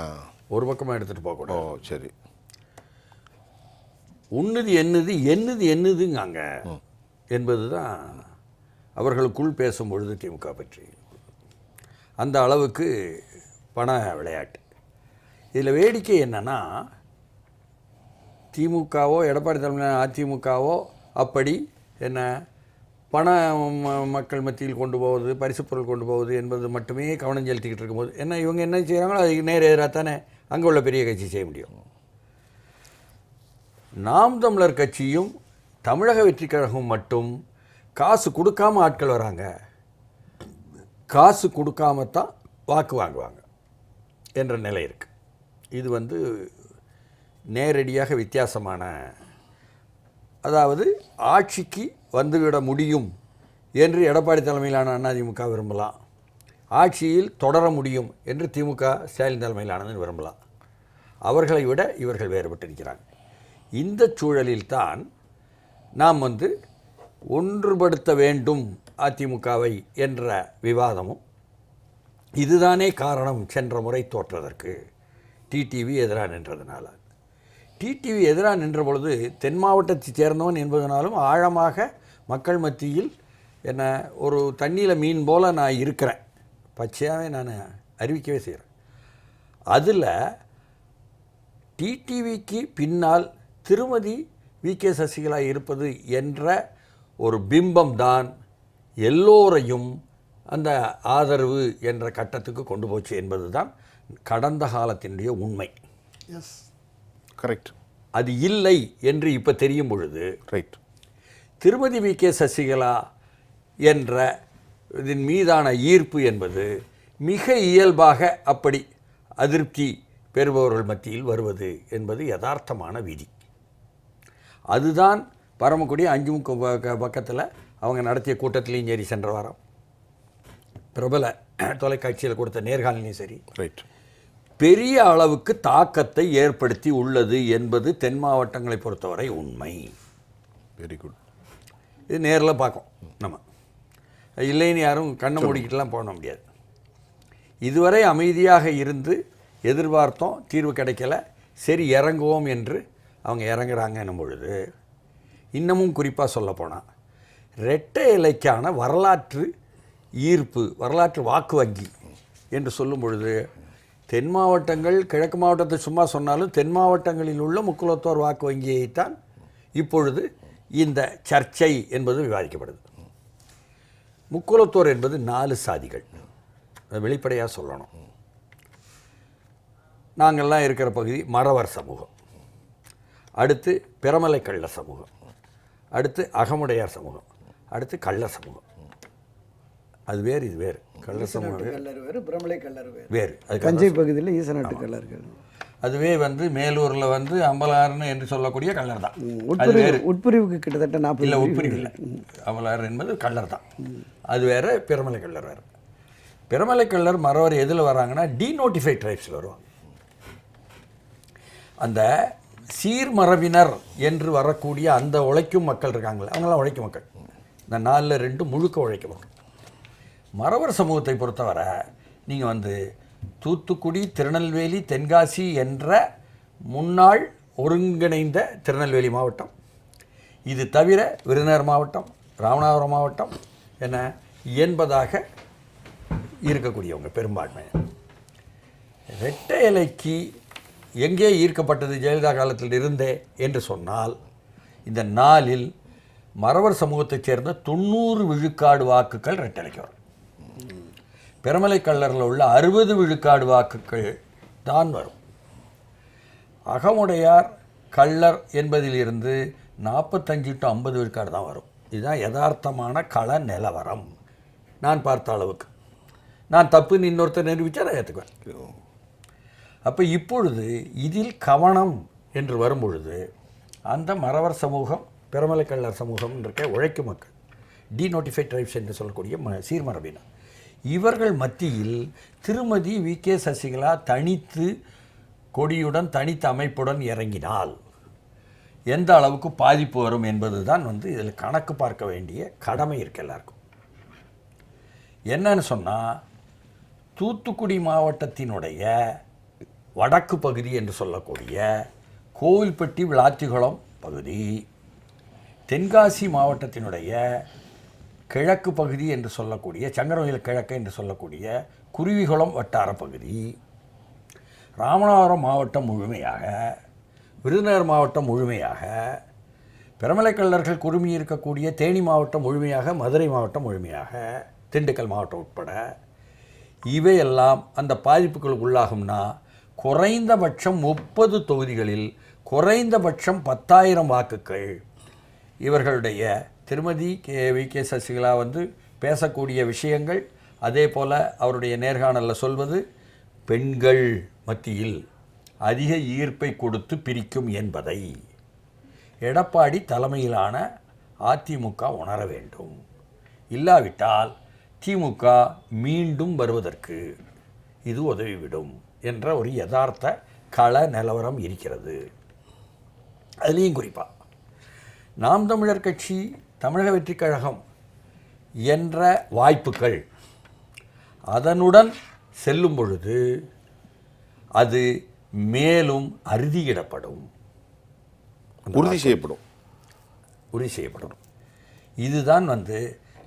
ஒரு பக்கமாக எடுத்துகிட்டு போகக்கூடாது. சரி. உண்ணுது என்னதுங்காங்க என்பது தான் அவர்களுக்குள் பேசும்பொழுது திமுக பற்றி அந்த அளவுக்கு பண விளையாட்டு. இதில் வேடிக்கை என்னன்னா, திமுகவோ எடப்பாடி தலைமையிலான அதிமுகவோ அப்படி என்ன பண மக்கள் மத்தியில் கொண்டு போவது, பரிசு பொருள் கொண்டு போவது என்பது மட்டுமே கவனம் செலுத்திக்கிட்டு இருக்கும்போது இவங்க என்ன செய்கிறாங்களோ அதுக்கு நேர் எதிராக தானே அங்கே உள்ள பெரிய கட்சி செய்ய முடியும். நாம் தமிழர் கட்சியும் தமிழக வெற்றி கழகம் மட்டும் காசு கொடுக்காம ஆட்கள் வராங்க, காசு கொடுக்காமத்தான் வாக்கு வாங்குவாங்க என்ற நிலை இருக்குது. இது வந்து நேரடியாக வித்தியாசமான, அதாவது ஆட்சிக்கு வந்துவிட முடியும் என்று எடப்பாடி தலைமையிலான அதிமுக விரும்பலாம், ஆட்சியில் தொடர முடியும் என்று திமுக ஸ்டாலின் தலைமையிலானது விரும்பலாம். அவர்களை விட இவர்கள் வேறுபட்டிருக்கிறாங்க. இந்த சூழலில்தான் நாம் ஒன்றுபடுத்த வேண்டும் அதிமுகவை என்ற விவாதமும், இதுதானே காரணம் சென்ற முறை தோற்றதற்கு டிடிவி எதிராக நின்றதுனால. டிடிவி எதிராக நின்ற பொழுது தென் மாவட்டத்தைச் சேர்ந்தவன் என்பதனாலும் ஆழமாக மக்கள் மத்தியில் என்ன ஒரு தண்ணியில் மீன் போல் நான் இருக்கிறேன், பச்சையாகவே நான் அறிவிக்கவே செய்கிறேன். அதில் டிடிவிக்கு பின்னால் திருமதி வி.கே. சசிகலா இருப்பது என்ற ஒரு பிம்பம்தான் எல்லோரையும் அந்த ஆதரவு என்ற கட்டத்துக்கு கொண்டு போச்சு என்பது தான் கடந்த காலத்தினுடைய உண்மை. Yes, correct. அது இல்லை என்று இப்போ தெரியும் பொழுது ரைட். திருமதி வி.கே. சசிகலா என்ற இதன் மீதான ஈர்ப்பு என்பது மிக இயல்பாக அப்படி அதிருப்தி பெறுபவர்கள் மத்தியில் வருவது என்பது யதார்த்தமான விதி. அதுதான் பரமக்குடி 5 பக்கத்தில் அவங்க நடத்திய கூட்டத்திலையும் சரி, சென்ற வாரம் பிரபல தொலைக்காட்சியில் கொடுத்த நேர்காணலையும் சரி, ரைட், பெரிய அளவுக்கு தாக்கத்தை ஏற்படுத்தி உள்ளது என்பது தென் மாவட்டங்களை பொறுத்தவரை உண்மை. Very good. இது நேரில் பார்க்கும். நம்ம இல்லைன்னு யாரும் கண்ணை மூடிக்கிட்டுலாம் போட முடியாது. இதுவரை அமைதியாக இருந்து எதிர்பார்த்தோம், தீர்வு கிடைக்கல, சரி இறங்குவோம் என்று அவங்க இறங்குறாங்கன்னும் பொழுது, இன்னமும் குறிப்பாக சொல்லப்போனால் இரட்டை இலைக்கான வரலாற்று ஈர்ப்பு, வரலாற்று வாக்கு வங்கி என்று சொல்லும் பொழுது, தென் மாவட்டங்கள் கிழக்கு மாவட்டத்தை சும்மா சொன்னாலும் தென் மாவட்டங்களில் உள்ள முக்குலத்தோர் வாக்கு வங்கியைத்தான் இப்பொழுது இந்த சர்ச்சை என்பது விவாதிக்கப்படுது. முக்குலத்தோர் என்பது 4 சாதிகள், வெளிப்படையாக சொல்லணும். நாங்கள்லாம் இருக்கிற பகுதி மறவர் சமூகம், அடுத்து பிரமலை கள்ள சமூகம், அடுத்து அகமுடையார் சமூகம், அடுத்து கள்ள சமூகம். அது வேறு, இது வேறு. கள்ள சமூகம் வேறு, பிரமலை கல்லர் வேறு. அது தஞ்சை பகுதியில் ஈசநாட்டு கல்லர்கள். அதுவே அம்பலாறுன்னு அம்பலாறுன்னு என்று சொல்லக்கூடிய கல்லர் தான். உட்பிரிவுக்கு கிட்டத்தட்ட 40 இல்லை, உட்பிரிவு இல்லை. அம்பலாறு என்பது கல்லர் தான். அது வேறு, பிரமலை கல்லர் வேறு. பிரமலை கல்லர் மறவர் எதில் வராங்கன்னா டீநோட்டிஃபைட் ட்ரைப்ஸில் வருவாங்க. அந்த சீர்மரபினர் என்று வரக்கூடிய அந்த உழைக்கும் மக்கள் இருக்காங்களே, அவங்களாம் உழைக்கும் மக்கள். இந்த 4ல் 2 முழுக்க உழைக்கும் மக்கள். மறவர் சமூகத்தை பொறுத்தவரை நீங்கள் தூத்துக்குடி, திருநெல்வேலி, தென்காசி என்ற முன்னாள் ஒருங்கிணைந்த திருநெல்வேலி மாவட்டம், இது தவிர விருதுநகர் மாவட்டம், ராமநாதபுரம் மாவட்டம் என்பதாக இருக்கக்கூடியவங்க பெரும்பான்மை. இரட்டை இலைக்கு எங்கே ஈர்க்கப்பட்டது ஜெயலலிதா காலத்தில் இருந்தே என்று சொன்னால், இந்த 4ல் மறவர் சமூகத்தைச் சேர்ந்த 90 விழுக்காடு வாக்குகள் இரட்டை இலைக்கு வரும். பிரமலை கல்லரில் உள்ள 60 விழுக்காடு வாக்குகள் தான் வரும். அகமுடையார் கள்ளர் என்பதிலிருந்து 45 to 50 விழுக்காடு தான் வரும். இதுதான் யதார்த்தமான கள நிலவரம். நான் பார்த்த அளவுக்கு. நான் தப்புன்னு இன்னொருத்தர் நிரூபித்தா அதை ஏற்றுக்குவேன். அப்போ இப்பொழுது இதில் கவனம் என்று வரும்பொழுது, அந்த மறவர் சமூகம், பிரமலை கள்ளர் சமூகம் இருக்க உழைக்கும் மக்கள், டீநோட்டிஃபைட் ட்ரைப்ஸ் என்று சொல்லக்கூடிய சீர்மரபினர், இவர்கள் மத்தியில் திருமதி வி.கே. சசிகலா தனித்து கொடியுடன் தனித்த அமைப்புடன் இறங்கினால் எந்த அளவுக்கு பாதிப்பு வரும் என்பது தான் இதில் கணக்கு பார்க்க வேண்டிய கடமை இருக்கு எல்லாருக்கும். என்னன்னு சொன்னால், தூத்துக்குடி மாவட்டத்தினுடைய வடக்கு பகுதி என்று சொல்லக்கூடிய கோவில்பட்டி, விளாத்திகுளம் பகுதி, தென்காசி மாவட்டத்தினுடைய கிழக்கு பகுதி என்று சொல்லக்கூடிய சங்கரவயல் கிழக்கு என்று சொல்லக்கூடிய குருவிகுளம் வட்டார பகுதி, ராமநாதபுரம் மாவட்டம் முழுமையாக, விருதுநகர் மாவட்டம் முழுமையாக, பிரமலை கள்ளர்கள் குழுமி இருக்கக்கூடிய தேனி மாவட்டம் முழுமையாக, மதுரை மாவட்டம் முழுமையாக, திண்டுக்கல் மாவட்டம் உட்பட இவையெல்லாம் அந்த பாதிப்புகளுக்கு உள்ளாகும்னா, குறைந்தபட்சம் 30 தொகுதிகளில் குறைந்தபட்சம் 10,000 வாக்குகள் இவர்களுடைய திருமதி வி.கே. சசிகலா பேசக்கூடிய விஷயங்கள், அதே போல் அவருடைய நேர்காணலில் சொல்வது பெண்கள் மத்தியில் அதிக ஈர்ப்பை கொடுத்து பிரிக்கும் என்பதை எடப்பாடி தலைமையிலான அதிமுக உணர வேண்டும். இல்லாவிட்டால் திமுக மீண்டும் வருவதற்கு இது உதவிவிடும் என்ற ஒரு யதார்த்த கள நிலவரம் இருக்கிறது. அதுலேயும் குறிப்பாக நாம் தமிழர் கட்சி, தமிழக வெற்றிக் கழகம் என்ற வாய்ப்புகள் அதனுடன் செல்லும் பொழுது அது மேலும் அறுதியிடப்படும், உறுதி செய்யப்படும். இதுதான்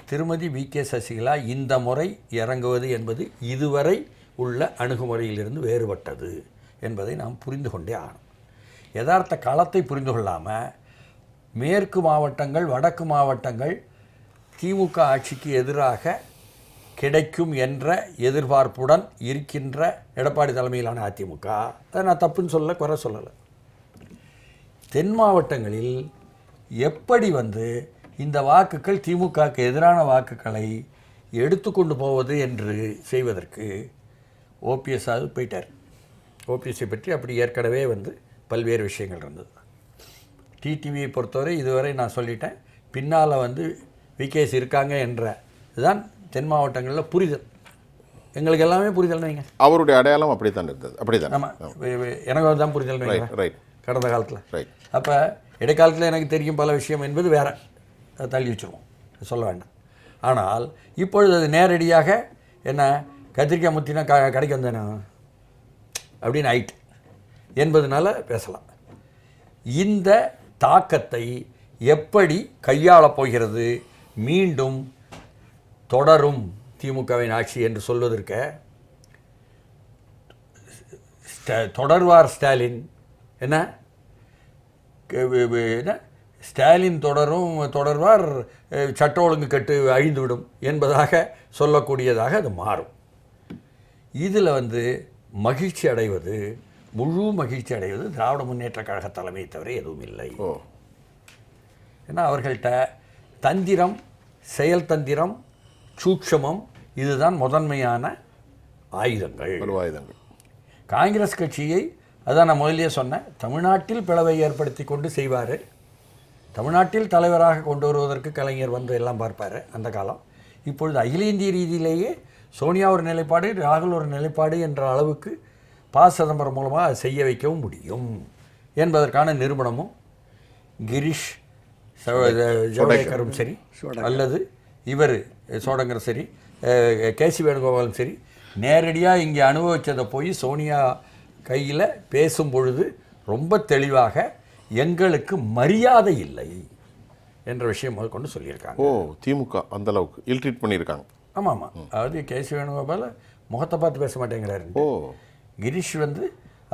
திருமதி வி.கே. சசிகலா இந்த முறை இறங்குவது என்பது இதுவரை உள்ள அணுகுமுறையிலிருந்து வேறுபட்டது என்பதை நாம் புரிந்து கொண்டே ஆகணும். யதார்த்த களத்தை புரிந்து கொள்ளாமல் மேற்கு மாவட்டங்கள், வடக்கு மாவட்டங்கள் திமுக ஆட்சிக்கு எதிராக கிடைக்கும் என்ற எதிர்பார்ப்புடன் இருக்கின்ற எடப்பாடி தலைமையிலான அதிமுக, அதை நான் தப்புன்னு சொல்ல, குறை சொல்லலை. தென் மாவட்டங்களில் எப்படி இந்த வாக்குகள் திமுகவுக்கு எதிரான வாக்குகளை எடுத்துக்கொண்டு போவது என்று செய்வதற்கு ஓபிஎஸ்ஸாவது போயிட்டார். ஓபிஎஸ்ஸை பற்றி அப்படி ஏற்கனவே பல்வேறு விஷயங்கள் இருந்தது. டிடிவியை பொறுத்தவரை இதுவரை நான் சொல்லிட்டேன், பின்னால் விகேஎஸ் இருக்காங்க என்ற இதுதான் தென் மாவட்டங்களில் புரிதல். எங்களுக்கு எல்லாமே புரிதல் வைங்க. அவருடைய அடையாளம் அப்படி தான் இருந்தது. அப்படி தான். ஆமாம், எனக்கு தான் புரிதல் வைங்க. ரைட். கடந்த காலத்தில். ரைட். அப்போ இடைக்காலத்தில் எனக்கு தெரியும் பல விஷயம் என்பது வேறு, அதை தள்ளி வச்சுருவோம், சொல்ல வேண்டாம். ஆனால் இப்பொழுது அது நேரடியாக என்ன கத்திரிக்காய் முத்தினா கடைக்கு வந்தேனா அப்படின்னு ஆயிட்டு என்பதனால பேசலாம். இந்த தாக்கத்தை எப்படி கையாளப் போகிறது, மீண்டும் தொடரும் திமுகவின் ஆட்சி என்று சொல்வதற்கு தொடர்வார் ஸ்டாலின், என்ன ஸ்டாலின் தொடர்வார் சட்ட ஒழுங்கு கட்டு அழிந்துவிடும் என்பதாக சொல்லக்கூடியதாக அது மாறும். இதில் மகிழ்ச்சி அடைவது, முழு மகிழ்ச்சி அடைவது திராவிட முன்னேற்ற கழக தலைமையை தவிர எதுவும் இல்லை. ஏன்னா அவர்கள்ட்ட தந்திரம், செயல் தந்திரம், சூட்சமம் இதுதான் முதன்மையான ஆயுதங்கள். காங்கிரஸ் கட்சியை அதான் நான் முதலியே சொன்னேன், தமிழ்நாட்டில் பிளவை ஏற்படுத்தி கொண்டு செய்வார். தமிழ்நாட்டில் தலைவராக கொண்டு வருவதற்கு கலைஞர் எல்லாம் பார்ப்பார் அந்த காலம். இப்பொழுது அகில இந்திய ரீதியிலேயே சோனியா ஒரு நிலைப்பாடு, ராகுல் ஒரு நிலைப்பாடு என்ற அளவுக்கு சிதம்பரம் மூலமாக அதை செய்ய வைக்கவும் முடியும் என்பதற்கான நிரூபணமும் கிரீஷ் ஜவடேக்கரும் சரி, அல்லது இவர் சோடங்கரும் சரி, கேசி வேணுகோபாலும் சரி, நேரடியாக இங்கே அனுபவித்ததை போய் சோனியா கையில் பேசும் பொழுது ரொம்ப தெளிவாக எங்களுக்கு மரியாதை இல்லை என்ற விஷயம் முதற்கொண்டு சொல்லியிருக்காங்க. திமுக அந்த அளவுக்கு இல் ட்ரீட் பண்ணியிருக்காங்க. ஆமாம் ஆமாம். அதாவது கேசி வேணுகோபால் முகத்தை பார்த்து பேச மாட்டேங்கிறாரு. கிரீஷ்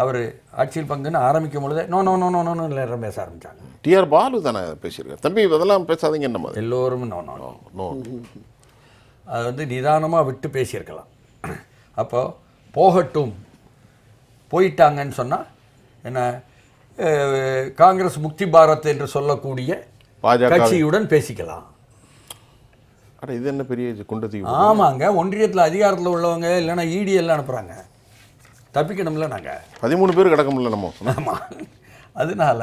அவர் ஆட்சியில் பங்குன்னு ஆரம்பிக்கும் பொழுது no no no no no எல்லாரும் பேச ஆரம்பித்தாங்க. டிஆர் பாலு தானே பேசியிருக்காரு, தம்பி இதெல்லாம் பேசாதீங்க நம்ம எல்லோரும் நோ நோ நோ. அது நிதானமாக விட்டு பேசியிருக்கலாம். அப்போது போகட்டும், போயிட்டாங்கன்னு சொன்னால் என்ன, காங்கிரஸ் முக்தி பாரத் என்று சொல்லக்கூடிய கட்சியுடன் பேசிக்கலாம். இது என்ன பெரிய குண்டத்தி? ஆமாங்க, ஒன்றியத்தில் அதிகாரத்தில் உள்ளவங்க இல்லைன்னா இடி எல்லாம் அனுப்புகிறாங்க, தப்பிக்கணும்ல. நாங்கள் 13 பேர் கிடக்க முடியல நம்ம. ஆமாம், அதனால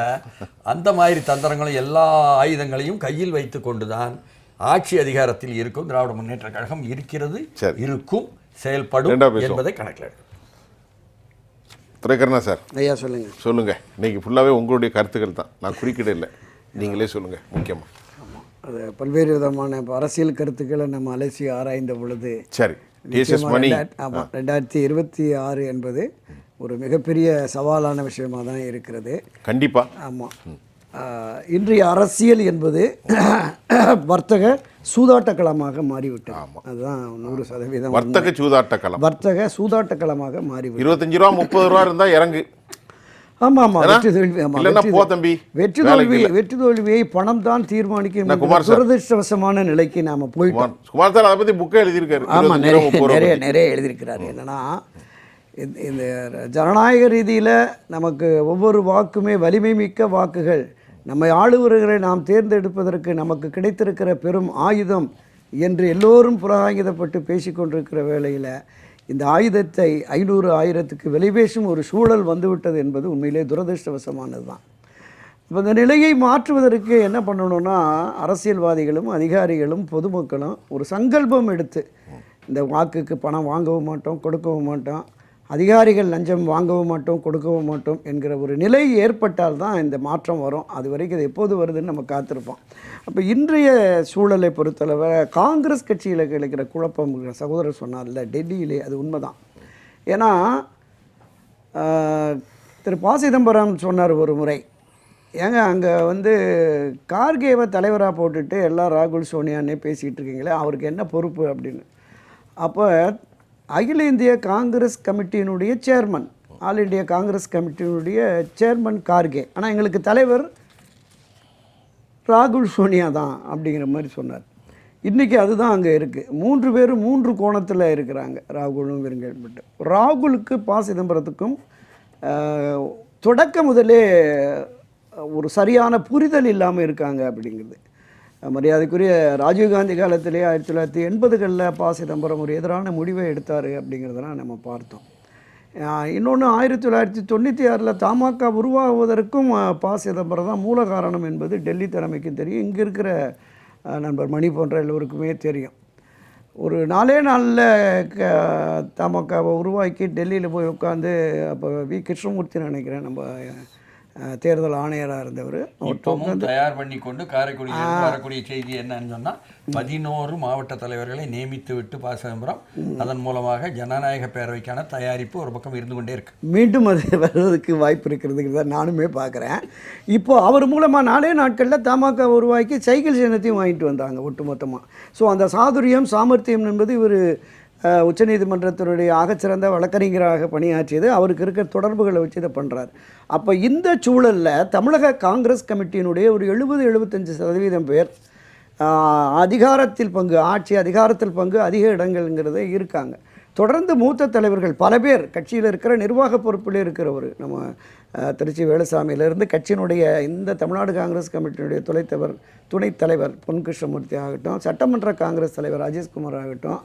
அந்த மாதிரி தந்திரங்களும் எல்லா ஆயுதங்களையும் கையில் வைத்து கொண்டு தான் ஆட்சி அதிகாரத்தில் இருக்கும் திராவிட முன்னேற்ற கழகம் இருக்கிறது, இருக்கும், செயல்படும் என்பதை கணக்கில் எடுக்கும். துரைக்கண்ணா சார், ஐயா சொல்லுங்கள். இன்னைக்கு ஃபுல்லாகவே உங்களுடைய கருத்துக்கள் தான், நான் குறுக்கிட இல்லை, நீங்களே சொல்லுங்கள். முக்கியமாக அது பல்வேறு விதமான அரசியல் கருத்துக்களை நம்ம அலசி ஆராய்ந்த பொழுது சரி, 2026 என்பது ஒரு மிகப்பெரிய சவாலான விஷயமாக தான் இருக்கிறது. கண்டிப்பாக. ஆமாம், இன்றைய அரசியல் என்பது வர்த்தக சூதாட்டக்களமாக மாறிவிட்டது. அதுதான் 100% வர்த்தக சூதாட்டக்களமாக மாறிவிட்டது. 25 ரூபா 30 ரூபா இருந்தால் இறங்கு. ஆமாம் ஆமாம், வெற்றி தோல்வியை பணம் தான் தீர்மானிக்கும் துரதிருஷ்டவசமான நிலைக்கு நாம் போயிட்டோம். குமார் சார் அதை பற்றி புக்கை எழுதியிருக்காரு. ஆமாம், நிறைய எழுதியிருக்கிறாரு. என்னன்னா, இந்த ஜனநாயக ரீதியில் நமக்கு ஒவ்வொரு வாக்குமே வலிமை மிக்க வாக்குகள், நம்மை ஆளுவர்களை நாம் தேர்ந்தெடுப்பதற்கு நமக்கு கிடைத்திருக்கிற பெரும் ஆயுதம் என்று எல்லோரும் புறஆயுதப்பட்டு பேசிக்கொண்டிருக்கிற வேளையில் இந்த ஆயுதத்தை 500 1000க்கு விலை பேசும் ஒரு சூழல் வந்துவிட்டது என்பது உண்மையிலே துரதிருஷ்டவசமானது தான். இப்போ இந்த நிலையை மாற்றுவதற்கு என்ன பண்ணணும்னா, அரசியல்வாதிகளும் அதிகாரிகளும் பொதுமக்களும் ஒரு சங்கல்பம் எடுத்து, இந்த வாக்குக்கு பணம் வாங்கவும் மாட்டோம், கொடுக்கவும் மாட்டோம், அதிகாரிகள் லஞ்சம் வாங்கவும் மாட்டோம், கொடுக்கவும் மாட்டோம் என்கிற ஒரு நிலை ஏற்பட்டால் தான் இந்த மாற்றம் வரும். அது வரைக்கும் இது எப்போது வருதுன்னு நம்ம காத்திருப்போம். அப்போ இன்றைய சூழலை பொறுத்தளவு காங்கிரஸ் கட்சியில் கிடைக்கிற குழப்பம், சகோதரர் சொன்னார்ல டெல்லியிலே, அது உண்மைதான். ஏன்னா திரு ப. சிதம்பரம் சொன்னார் ஒரு முறை, ஏங்க அங்கே கார்கேவை தலைவராக போட்டுட்டு எல்லாம் ராகுல் சோனியான்னே பேசிகிட்டு இருக்கீங்களே, அவருக்கு என்ன பொறுப்பு அப்படின்னு. அப்போ அகில இந்திய காங்கிரஸ் கமிட்டியினுடைய சேர்மன், ஆல் இண்டியா காங்கிரஸ் கமிட்டியினுடைய சேர்மன் கார்கே, ஆனால் எங்களுக்கு தலைவர் ராகுல் சோனியா தான் அப்படிங்கிற மாதிரி சொன்னார். இன்றைக்கி அதுதான் அங்கே இருக்குது. 3 பேரும் 3 கோணத்தில் இருக்கிறாங்க, ராகுலும் வெறுங்கல்பட்டு. ராகுலுக்கு ப. சிதம்பரத்துக்கும் தொடக்க முதலே ஒரு சரியான புரிதல் இல்லாமல் இருக்காங்க அப்படிங்கிறது. மரியாதைக்குரிய ராஜீவ்காந்தி காலத்திலே 1980களில் ப. சிதம்பரம் ஒரு எதிரான முடிவை எடுத்தார் அப்படிங்கிறதெல்லாம் நம்ம பார்த்தோம். இன்னொன்று 1996 தமாக உருவாகுவதற்கும் ப. சிதம்பரம் தான் மூல காரணம் என்பது டெல்லி தலைமைக்கும் தெரியும், இங்கே இருக்கிற நண்பர் மணி போன்ற எல்லோருக்குமே தெரியும். ஒரு 4 நாளில் தமாகாவை உருவாக்கி டெல்லியில் போய் உட்காந்து, அப்போ வி. கிருஷ்ணமூர்த்தி நினைக்கிறேன் நம்ம தேர்தல் ஆணையராக இருந்தவர், இப்பவும் தயார் பண்ணி கொண்டு காரைக்குடியில் வரக்கூடிய செய்தி என்னன்னு சொன்னால், 11 மாவட்ட தலைவர்களை நியமித்து விட்டு ப. சிதம்பரம், அதன் மூலமாக ஜனநாயக பேரவைக்கான தயாரிப்பு ஒரு பக்கம் இருந்து கொண்டே இருக்கு. மீண்டும் அது வர்றதுக்கு வாய்ப்பு இருக்கிறதுங்கிறத நானுமே பார்க்குறேன். இப்போ அவர் மூலமாக 4 நாட்களில் தமாக உருவாக்கி சைக்கிள் சின்னத்தையும் வாங்கிட்டு வந்தாங்க ஒட்டுமொத்தமாக. ஸோ அந்த சாதுரியம் சாமர்த்தியம் என்பது இவர் உச்சநீதிமன்றத்தினுடைய ஆகச்சிறந்த வழக்கறிஞராக பணியாற்றியது, அவருக்கு இருக்கிற தொடர்புகளை வச்சு இதை பண்ணுறார். அப்போ இந்த சூழலில் தமிழக காங்கிரஸ் கமிட்டியினுடைய ஒரு 70-75% பேர் அதிகாரத்தில் பங்கு, ஆட்சி அதிகாரத்தில் பங்கு அதிக இடங்கள்ங்கிறத இருக்காங்க. தொடர்ந்து மூத்த தலைவர்கள் பல பேர் கட்சியில் இருக்கிற நிர்வாக பொறுப்பில் இருக்கிறவர், நம்ம திருச்சி வேலுசாமியிலேருந்து கட்சியினுடைய இந்த தமிழ்நாடு காங்கிரஸ் கமிட்டியினுடைய துணைத் தலைவர் பொன் கிருஷ்ணமூர்த்தி ஆகட்டும், சட்டமன்ற காங்கிரஸ் தலைவர் ராஜேஷ்குமார் ஆகட்டும்,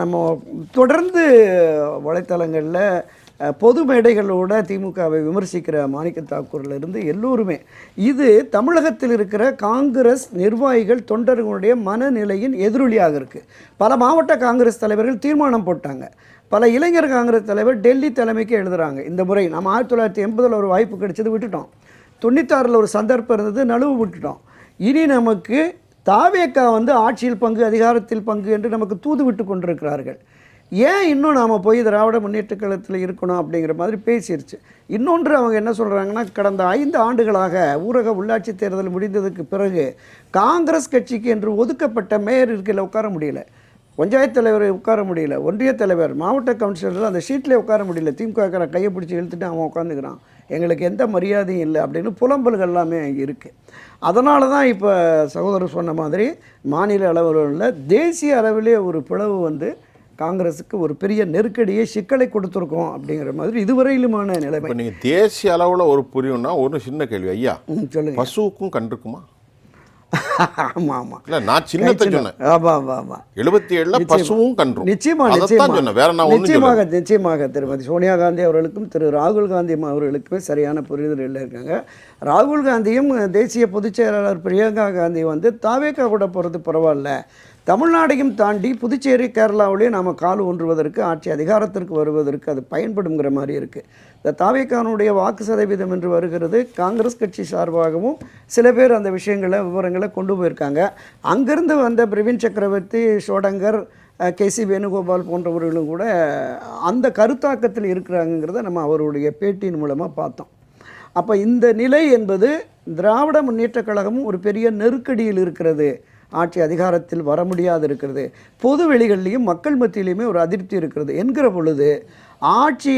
நம்ம தொடர்ந்து வலைத்தளங்களில் பொது மேடைகளோட திமுகவை விமர்சிக்கிற மாணிக்க தாக்கூர்லேருந்து எல்லோருமே, இது தமிழகத்தில் இருக்கிற காங்கிரஸ் நிர்வாகிகள் தொண்டர்களுடைய மனநிலையின் எதிரொலியாக இருக்குது. பல மாவட்ட காங்கிரஸ் தலைவர்கள் தீர்மானம் போட்டாங்க, பல இளைஞர் காங்கிரஸ் தலைவர் டெல்லி தலைமைக்கு எழுதுகிறாங்க. இந்த முறை நம்ம 1980 ஒரு வாய்ப்பு கிடைச்சது, விட்டுட்டோம். 96 ஒரு சந்தர்ப்பம் இருந்தது, நழுவு விட்டுட்டோம். இனி நமக்கு தாவேக்கா ஆட்சியில் பங்கு அதிகாரத்தில் பங்கு என்று நமக்கு தூது விட்டு கொண்டிருக்கிறார்கள். ஏன் இன்னும் நாம் போய் திராவிட முன்னேற்ற கழகத்தில் இருக்கணும் அப்படிங்கிற மாதிரி பேசிருச்சு. இன்னொன்று அவங்க என்ன சொல்கிறாங்கன்னா, கடந்த 5 ஆண்டுகளாக ஊரக உள்ளாட்சி தேர்தல் முடிந்ததுக்கு பிறகு காங்கிரஸ் கட்சிக்கு என்று ஒதுக்கப்பட்ட மேயர் இருக்கையில் உட்கார முடியல, பஞ்சாயத்து தலைவர் உட்கார முடியல, ஒன்றிய தலைவர், மாவட்ட கவுன்சிலர்கள் அந்த ஷீட்லேயே உட்கார முடியல, திமுக கையை பிடிச்சி இழுத்துட்டு அவன் உட்காந்துக்கிறான், எங்களுக்கு எந்த மரியாதையும் இல்லை அப்படின்னு புலம்பல்கள் எல்லாமே இருக்குது. அதனால தான் இப்போ சகோதரர் சொன்ன மாதிரி மாநில அளவில் தேசிய அளவிலே ஒரு பிளவு காங்கிரஸுக்கு ஒரு பெரிய நெருக்கடியை சிக்கலை கொடுத்துருக்கோம் அப்படிங்கிற மாதிரி இதுவரையிலுமான நிலைமை. நீங்கள் தேசிய அளவில் ஒரு புரியும்னா ஒரு சின்ன கேள்வி ஐயா, சொல்லுங்கள். பசுவுக்கும் கண்டிருக்குமா? ஆமாம் ஆமாம், இல்லை நான் சின்னத்தை சொன்னேன். ஆமாம் ஆமாம் ஆமாம், 77 பசுவும் கன்றும். நிச்சயமாக நிச்சயமாக திருமதி சோனியா காந்தி அவர்களுக்கும் திரு ராகுல் காந்தி அவர்களுக்குமே சரியான புரிதல் இருக்காங்க. ராகுல் காந்தியும் தேசிய பொதுச் செயலாளர் பிரியங்கா காந்தி தாவேக்கா கூட போகிறது பரவாயில்ல, தமிழ்நாடையும் தாண்டி புதுச்சேரி கேரளாவிலேயே நாம் கால் ஊன்றுவதற்கு, ஆட்சி அதிகாரத்திற்கு வருவதற்கு அது பயன்படுங்கிற மாதிரி இருக்குது. இந்த தாவேக்கானுடைய வாக்கு சதவீதம் என்று வருகிறது, காங்கிரஸ் கட்சி சார்பாகவும் சில பேர் அந்த விவரங்களை கொண்டு போயிருக்காங்க. அங்கிருந்து வந்த பிரவீன் சக்கரவர்த்தி, ஷோடங்கர், கேசி வேணுகோபால் போன்றவர்களும் கூட அந்த கருத்தாக்கத்தில் இருக்கிறாங்கிறத நம்ம அவருடைய பேட்டியின் மூலமாக பார்த்தோம். அப்போ இந்த நிலை என்பது திராவிட முன்னேற்ற கழகமும் ஒரு பெரிய நெருக்கடியில் இருக்கிறது, ஆட்சி அதிகாரத்தில் வர முடியாது இருக்கிறது, பொது வெளிகளிலையும் மக்கள் மத்தியிலையுமே ஒரு அதிருப்தி இருக்கிறது என்கிற பொழுது ஆட்சி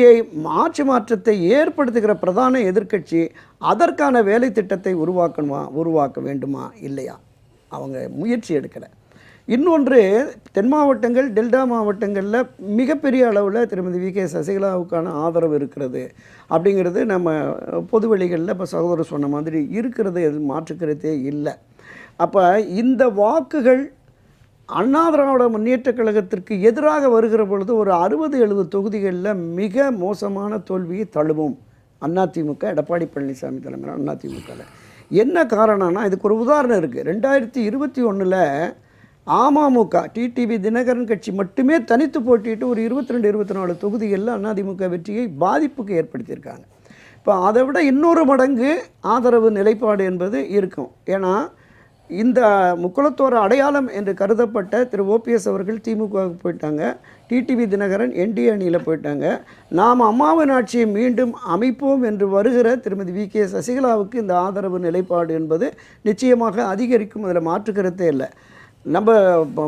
மாற்றத்தை ஏற்படுத்துகிற பிரதான எதிர்க்கட்சி அதற்கான வேலை திட்டத்தை உருவாக்க வேண்டுமா இல்லையா? அவங்க முயற்சி எடுக்கலை. இன்னொன்று, தென் மாவட்டங்கள், டெல்டா மாவட்டங்களில் மிகப்பெரிய அளவில் திருமதி வி. கே. சசிகலாவுக்கான ஆதரவு இருக்கிறது அப்படிங்கிறது நம்ம பொது வெளிகளில் இப்போ சகோதரர் சொன்ன மாதிரி இருக்கிறது, எது மாற்றுக்கிறதே இல்லை. அப்போ இந்த வாக்குகள் அண்ணா திராவிட முன்னேற்ற கழகத்திற்கு எதிராக வருகிற பொழுது ஒரு 60-70 தொகுதிகளில் மிக மோசமான தோல்வியை தழுவும் அதிமுக, எடப்பாடி பழனிசாமி தலைமையில் அதிமுக. என்ன காரணம்னா இதுக்கு ஒரு உதாரணம் இருக்குது. 2021 அமமுக டிடிவி தினகரன் கட்சி மட்டுமே தனித்து போட்டிட்டு ஒரு 22-24 தொகுதிகளில் அதிமுக வெற்றியை பாதிப்புக்கு ஏற்படுத்தியிருக்காங்க. இப்போ அதை விட இன்னொரு மடங்கு ஆதரவு நிலைப்பாடு என்பது இருக்கும். ஏன்னா இந்த முக்குளத்தோர் அடையாளம் என்று கருதப்பட்ட திரு ஓபிஎஸ் அவர்கள் திமுகவுக்கு போயிட்டாங்க, டிடிவி தினகரன் என்டிஏ அணியில் போயிட்டாங்க. நாம் அம்மாவின் ஆட்சியை மீண்டும் அமைப்போம் என்று வருகிற திருமதி வி.கே. சசிகலாவுக்கு இந்த ஆதரவு நிலைப்பாடு என்பது நிச்சயமாக அதிகரிக்கும், அதில் மாற்று கருத்தே இல்லை. நம்ம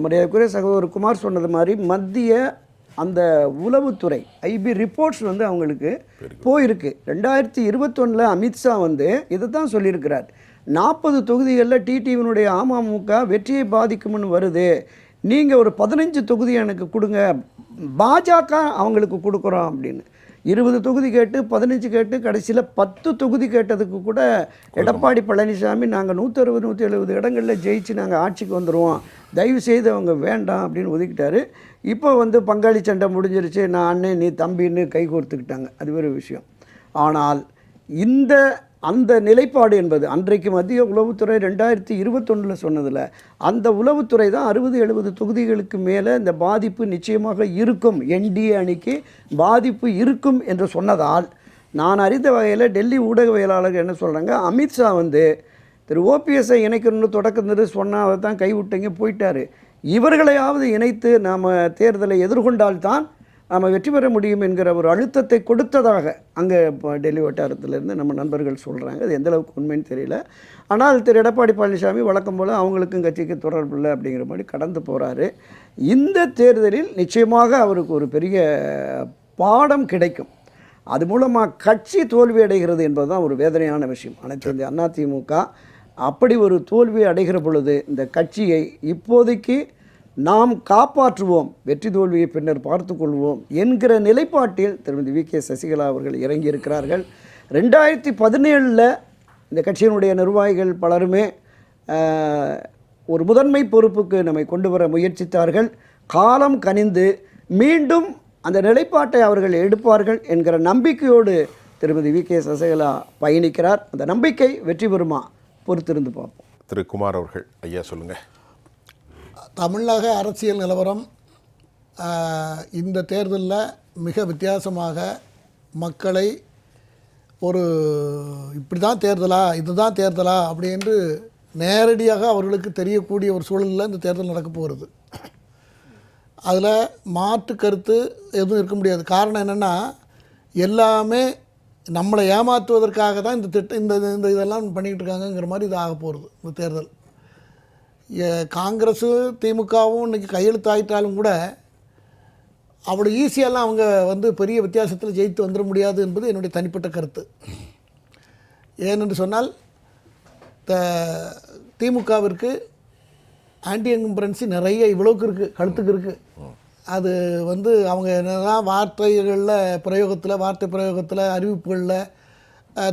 மரியாதைக்குரிய சகோதரர் குமார் சொன்னது மாதிரி மத்திய அந்த உளவுத்துறை ஐபி ரிப்போர்ட்ஸ் அவங்களுக்கு போயிருக்கு. 2021 அமித்ஷா இதை தான் சொல்லியிருக்கிறார். 40 தொகுதிகளில் டிடிவினுடைய அமமுக வெற்றியை பாதிக்கும்னு வருது, நீங்கள் ஒரு 15 தொகுதி எனக்கு கொடுங்க, பாஜக அவங்களுக்கு கொடுக்குறோம் அப்படின்னு. 20 தொகுதி கேட்டு 15 கேட்டு கடைசியில் 10 தொகுதி கேட்டதுக்கு கூட எடப்பாடி பழனிசாமி நாங்கள் 160-170 இடங்களில் ஜெயிச்சு நாங்கள் ஆட்சிக்கு வந்துடுவோம், தயவு செய்து அவங்க வேண்டாம் அப்படின்னு ஒதுக்கிட்டாரு. இப்போ பங்காளி சண்டை முடிஞ்சிருச்சு, நான் அண்ணன் நீ தம்பின்னு கை கோர்த்துக்கிட்டாங்க, அது ஒரு விஷயம். ஆனால் அந்த நிலைப்பாடு என்பது அன்றைக்கு மத்திய உளவுத்துறை 2021 சொன்னதில் அந்த உளவுத்துறை தான் 60-70 தொகுதிகளுக்கு மேலே இந்த பாதிப்பு நிச்சயமாக இருக்கும், என்டிஏ அணிக்கு பாதிப்பு இருக்கும் என்று சொன்னதால் நான் அறிந்த வகையில் டெல்லி ஊடகவியலாளர்கள் என்ன சொல்கிறாங்க, அமித்ஷா திரு ஓபிஎஸ்ஐ இணைக்கணும்னு தொடக்கத்தில் சொன்னால் அதை தான் கைவிட்டீங்க போயிட்டார், இவர்களையாவது இணைத்து நாம் தேர்தலை எதிர்கொண்டால்தான் நாம் வெற்றி பெற முடியும் என்கிற ஒரு அழுத்தத்தை கொடுத்ததாக அங்கே டெல்லி வட்டாரத்திலேருந்து நம்ம நண்பர்கள் சொல்கிறாங்க. அது எந்தளவுக்கு உண்மைன்னு தெரியல. ஆனால் திரு எடப்பாடி பழனிசாமி வழக்கம் போல் அவங்களுக்கும் கட்சிக்கு தொடர்பு இல்லை அப்படிங்கிற மாதிரி கடந்து போகிறாரு. இந்த தேர்தலில் நிச்சயமாக அவருக்கு ஒரு பெரிய பாடம் கிடைக்கும். அது மூலமாக கட்சி தோல்வி அடைகிறது என்பது தான் ஒரு வேதனையான விஷயம். அனைத்து இந்த அதிமுக அப்படி ஒரு தோல்வி அடைகிற பொழுது இந்த கட்சியை இப்போதைக்கு நாம் காப்பாற்றுவோம், வெற்றி தோல்வியை பின்னர் பார்த்து கொள்வோம் என்கிற நிலைப்பாட்டில் திருமதி வி.கே. சசிகலா அவர்கள் இறங்கியிருக்கிறார்கள். 2017 இந்த கட்சியினுடைய நிர்வாகிகள் பலருமே ஒரு முதன்மை பொறுப்புக்கு நம்மை கொண்டு வர முயற்சித்தார்கள். காலம் கனிந்து மீண்டும் அந்த நிலைப்பாட்டை அவர்கள் எடுப்பார்கள் என்கிற நம்பிக்கையோடு திருமதி வி.கே. சசிகலா பயணிக்கிறார். அந்த நம்பிக்கை வெற்றி பெறுமா பொறுத்திருந்து பார்ப்போம். திரு குமார் அவர்கள் ஐயா சொல்லுங்கள். தமிழக அரசியல் நிலவரம் இந்த தேர்தலில் மிக வித்தியாசமாக மக்களை ஒரு இப்படி தான் தேர்தலா இதுதான் தேர்தலா அப்படின்னு நேரடியாக அவர்களுக்கு தெரியக்கூடிய ஒரு சூழலில் இந்த தேர்தல் நடக்க போகிறது. அதில் மாற்று கருத்து எதுவும் இருக்க முடியாது. காரணம் என்னென்னா எல்லாமே நம்மளை ஏமாற்றுவதற்காக தான் இந்த இந்த இதெல்லாம் பண்ணிக்கிட்டு இருக்காங்கங்கிற மாதிரி இது ஆக போகிறது இந்த தேர்தல். காங்கிரஸு திமுகவும் இன்றைக்கி கையெழுத்தாயிட்டாலும் கூட அவ்வளோ ஈஸியெல்லாம் அவங்க பெரிய வித்தியாசத்தில் ஜெயித்து வந்துட முடியாது என்பது என்னுடைய தனிப்பட்ட கருத்து. ஏனென்று சொன்னால் திமுகவிற்கு ஆன்டி இன்கம்பரன்சி நிறைய இவ்வளோக்கு இருக்குது, கழுத்துக்கு இருக்குது. அது அவங்க என்னதான் வார்த்தை பிரயோகத்தில் அறிவிப்புகளில்